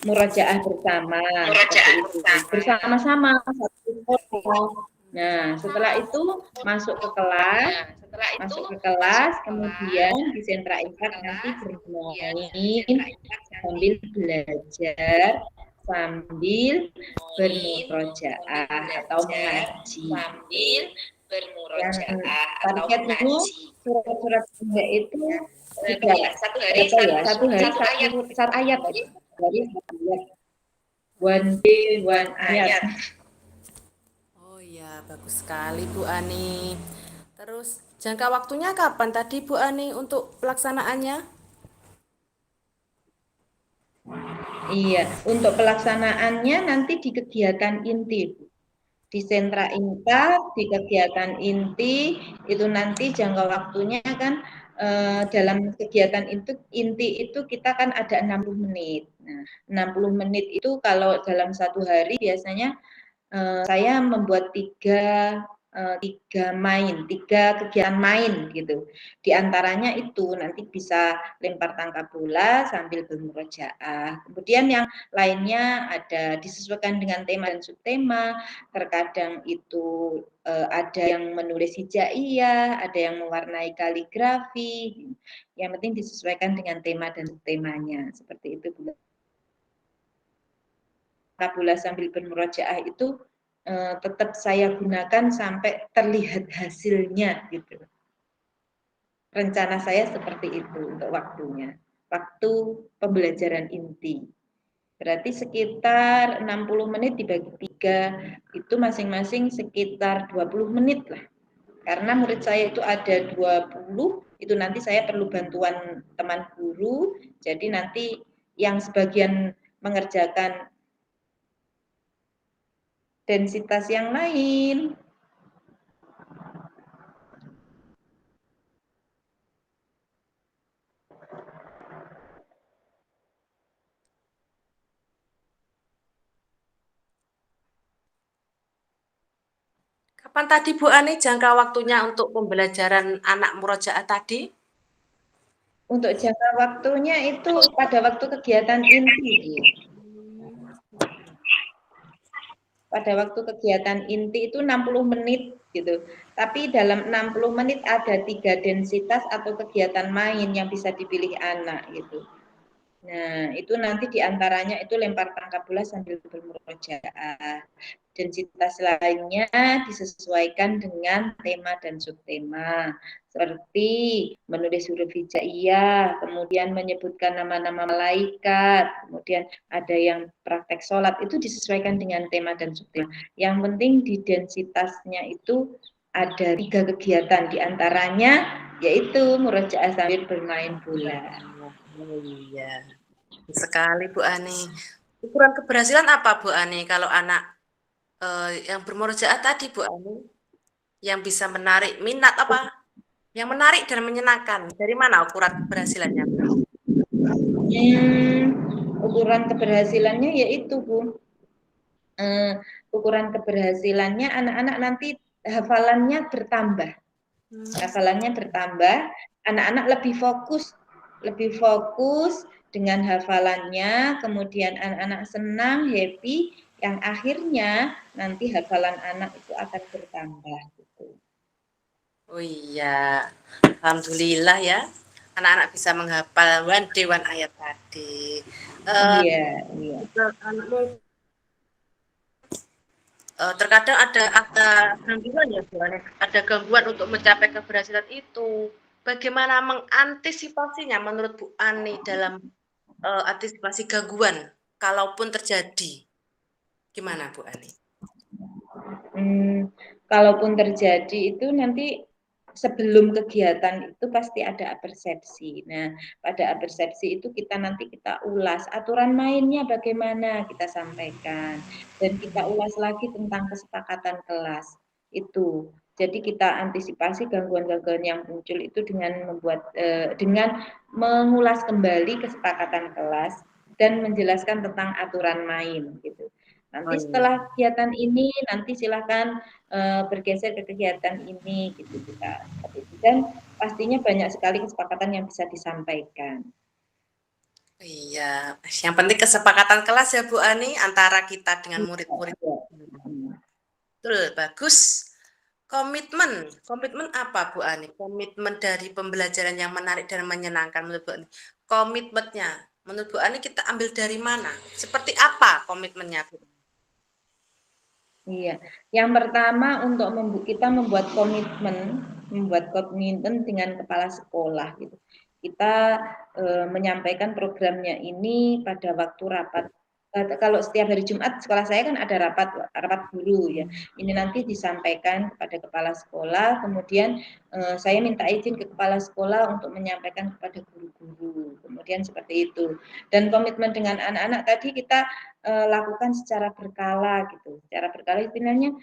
murojaah bersama seperti murojaah itu, bersama. bersama-sama satu kelompok. Nah, setelah itu masuk ke kelas, Nah, setelah itu masuk ke masuk kelas, ke kelas, kemudian di sentra masuk ke impact nanti kelas, kemudian di bermain sentra impact nanti sambil belajar, sambil main sambil bermurojaah atau belajar mengaji. sambil Yang bermurojaah atau targetnya mengaji. surat-surat pendek itu Berapa tiga, ya? Satu hari berapa ya? Satu hari satu ayat. satu ayat, dari satu ayat. One day, One one ayat. ayat. Oh iya, bagus sekali Bu Ani. Terus jangka waktunya kapan tadi Bu Ani untuk pelaksanaannya? Iya, untuk pelaksanaannya nanti di kegiatan inti, di sentra impact, di kegiatan inti itu nanti jangka waktunya kan dalam kegiatan itu inti itu kita kan ada 60 menit. Nah, 60 menit itu kalau dalam satu hari biasanya saya membuat tiga kegiatan main gitu. Di antaranya itu nanti bisa lempar tangkap bola sambil bermurojaah. Kemudian yang lainnya ada disesuaikan dengan tema dan subtema. Terkadang itu ada yang menulis hijaiyah, ada yang mewarnai kaligrafi. Yang penting disesuaikan dengan tema dan subtemanya. Seperti itu, Bu. Tabula sambil bermurojaah itu tetap saya gunakan sampai terlihat hasilnya gitu. Rencana saya seperti itu untuk waktunya. Waktu pembelajaran inti. Berarti sekitar 60 menit dibagi 3 itu masing-masing sekitar 20 menit lah. Karena murid saya itu ada 20, itu nanti saya perlu bantuan teman guru, jadi nanti yang sebagian mengerjakan densitas yang lain. Kapan tadi Bu Ani jangka waktunya untuk pembelajaran anak murojaah tadi? Untuk jangka waktunya itu pada waktu kegiatan inti, Bu. Pada waktu kegiatan inti itu 60 menit gitu. Tapi dalam 60 menit ada 3 densitas atau kegiatan main yang bisa dipilih anak gitu. Nah, itu nanti diantaranya itu lempar tangkap bola sambil bermurojaah. Densitas lainnya disesuaikan dengan tema dan subtema. Seperti menulis huruf hijaiyah, kemudian menyebutkan nama-nama malaikat, kemudian ada yang praktek sholat, itu disesuaikan dengan tema dan subtema. Yang penting di densitasnya itu ada 3 kegiatan, diantaranya yaitu murojaah sambil bermain bola. Oh iya, sekali Bu Ani. Ukuran keberhasilan apa Bu Ani kalau anak yang bermurojaah tadi Bu Ani yang bisa menarik minat apa? Yang menarik dan menyenangkan. Dari mana ukuran keberhasilannya Bu? Ukuran keberhasilannya yaitu Bu, ukuran keberhasilannya anak-anak nanti hafalannya bertambah. Hafalannya bertambah, anak-anak lebih fokus dengan hafalannya, kemudian anak-anak senang, happy, yang akhirnya nanti hafalan anak itu akan bertambah gitu. Oh iya, alhamdulillah ya. Anak-anak bisa menghafal one day one ayat tadi. Iya, iya. Anakmu terkadang ada gangguan ya Bu Ane? Ada gangguan untuk mencapai keberhasilan itu. Bagaimana mengantisipasinya menurut Bu Ani dalam antisipasi gangguan kalaupun terjadi? Gimana Bu Ani? Kalaupun terjadi itu nanti sebelum kegiatan itu pasti ada persepsi. Nah, pada persepsi itu kita ulas aturan mainnya bagaimana kita sampaikan dan kita ulas lagi tentang kesepakatan kelas itu. Jadi kita antisipasi gangguan-gangguan yang muncul itu dengan mengulas kembali kesepakatan kelas dan menjelaskan tentang aturan main gitu. Oh Nanti iya. setelah kegiatan ini nanti silakan bergeser ke kegiatan ini gitu kita seperti itu dan pastinya banyak sekali kesepakatan yang bisa disampaikan. Iya, yang penting kesepakatan kelas ya Bu Ani antara kita dengan Iya, murid-murid. iya. Hmm. Betul, bagus. Komitmen, komitmen apa Bu Ani? Komitmen dari pembelajaran yang menarik dan menyenangkan menurut Bu Ani. Komitmennya, menurut Bu Ani kita ambil dari mana? Seperti apa komitmennya Bu? Iya, yang pertama untuk kita membuat komitmen dengan kepala sekolah gitu. Kita menyampaikan programnya ini pada waktu rapat. Kalau setiap hari Jumat sekolah saya kan ada rapat guru ya. Ini nanti disampaikan kepada kepala sekolah, kemudian saya minta izin ke kepala sekolah untuk menyampaikan kepada guru-guru. Kemudian seperti itu. Dan komitmen dengan anak-anak tadi kita lakukan secara berkala gitu. Secara berkala istilahnya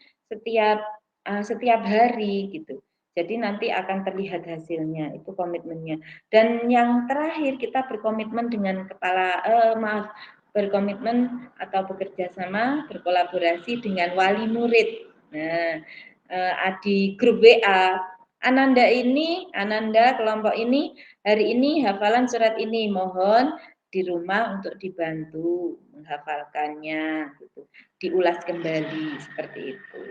setiap hari gitu. Jadi nanti akan terlihat hasilnya, itu komitmennya. Dan yang terakhir kita berkomitmen dengan berkomitmen atau bekerja sama, berkolaborasi dengan wali murid. Nah, di grup WA, Ananda kelompok ini hari ini hafalan surat ini, mohon di rumah untuk dibantu menghafalkannya gitu. Diulas kembali seperti itu.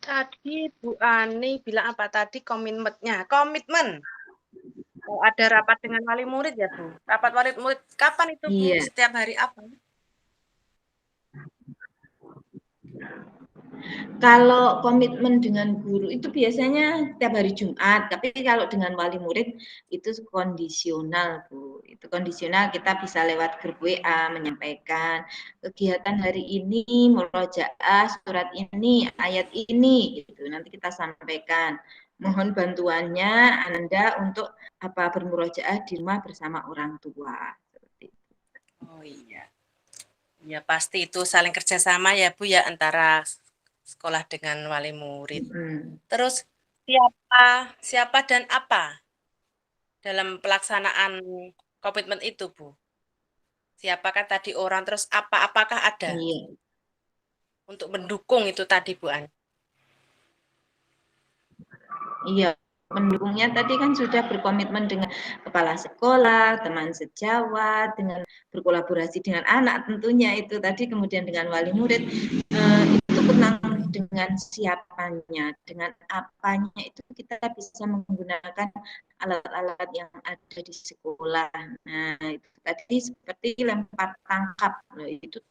Tadi Bu Ani bilang apa tadi komitmennya? Komitmen. Kalau ada rapat dengan wali murid ya Bu. Rapat wali murid kapan itu Bu? Iya. Setiap hari apa? Kalau komitmen dengan guru itu biasanya tiap hari Jumat, tapi kalau dengan wali murid itu kondisional, Bu. Itu kondisional kita bisa lewat grup WA menyampaikan kegiatan hari ini, murojaah surat ini, ayat ini gitu. Nanti kita sampaikan. Mohon bantuannya Anda untuk bermurojaah di rumah bersama orang tua. Oh iya. Ya pasti itu saling kerjasama ya Bu ya antara sekolah dengan wali murid. Hmm. Terus siapa, siapa dan apa dalam pelaksanaan komitmen itu Bu? Siapakah tadi orang terus apakah ada Iya. untuk mendukung itu tadi Bu An? Iya, mendukungnya tadi kan sudah berkomitmen dengan kepala sekolah, teman sejawat, dengan berkolaborasi dengan anak tentunya itu tadi, kemudian dengan wali murid, itu tenang dengan siapanya, dengan apanya itu kita bisa menggunakan alat-alat yang ada di sekolah. Nah, itu tadi seperti lempar tangkap, itu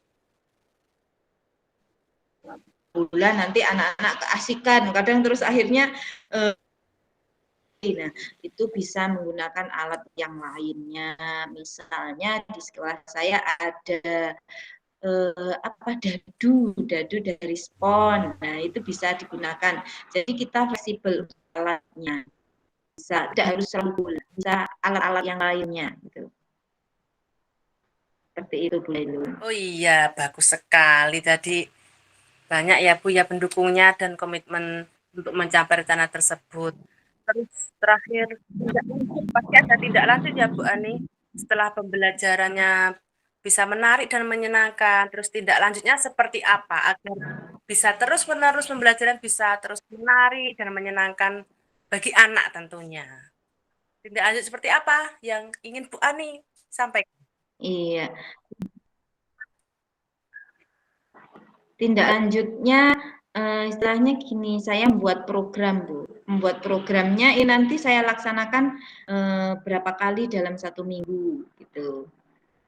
bulan nanti anak-anak keasikan, kadang terus akhirnya nah, itu bisa menggunakan alat yang lainnya. Misalnya di sekolah saya ada dadu dari spon. Nah, itu bisa digunakan. Jadi kita fleksibel alatnya. Bisa tidak harus selalu bola, bisa alat-alat yang lainnya gitu. Seperti itu Bu Lelu. Oh iya, bagus sekali tadi. Banyak ya Bu ya pendukungnya dan komitmen untuk mencapai rencana tersebut. Terus terakhir tindak lanjut pasti ada tindak lanjut ya Bu Ani. Setelah pembelajarannya bisa menarik dan menyenangkan, terus tindak lanjutnya seperti apa agar bisa terus-menerus pembelajaran bisa terus menarik dan menyenangkan bagi anak tentunya. Tindak lanjut seperti apa yang ingin Bu Ani sampaikan? Iya. Tindak lanjutnya, istilahnya gini, saya membuat program, Bu. Membuat programnya ini nanti saya laksanakan, berapa kali dalam 1 minggu, gitu.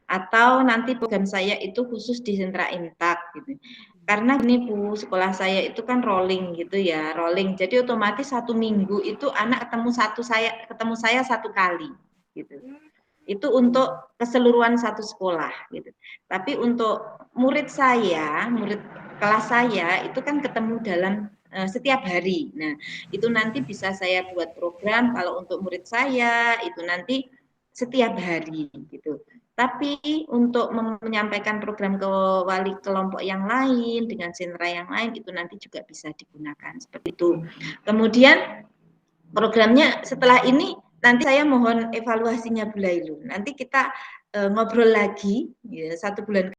Atau nanti program saya itu khusus di sentra Intak, gitu. Karena gini, Bu, sekolah saya itu kan rolling gitu ya, rolling. Jadi otomatis 1 minggu itu anak ketemu saya 1 kali, gitu. Mmm, Itu untuk keseluruhan satu sekolah gitu. Tapi untuk murid kelas saya itu kan ketemu dalam setiap hari. Nah, itu nanti bisa saya buat program kalau untuk murid saya itu nanti setiap hari gitu. Tapi untuk menyampaikan program ke wali kelompok yang lain dengan sentra yang lain itu nanti juga bisa digunakan seperti itu. Kemudian programnya setelah ini nanti saya mohon evaluasinya Bu Lailu. Nanti kita ngobrol lagi ya 1 bulan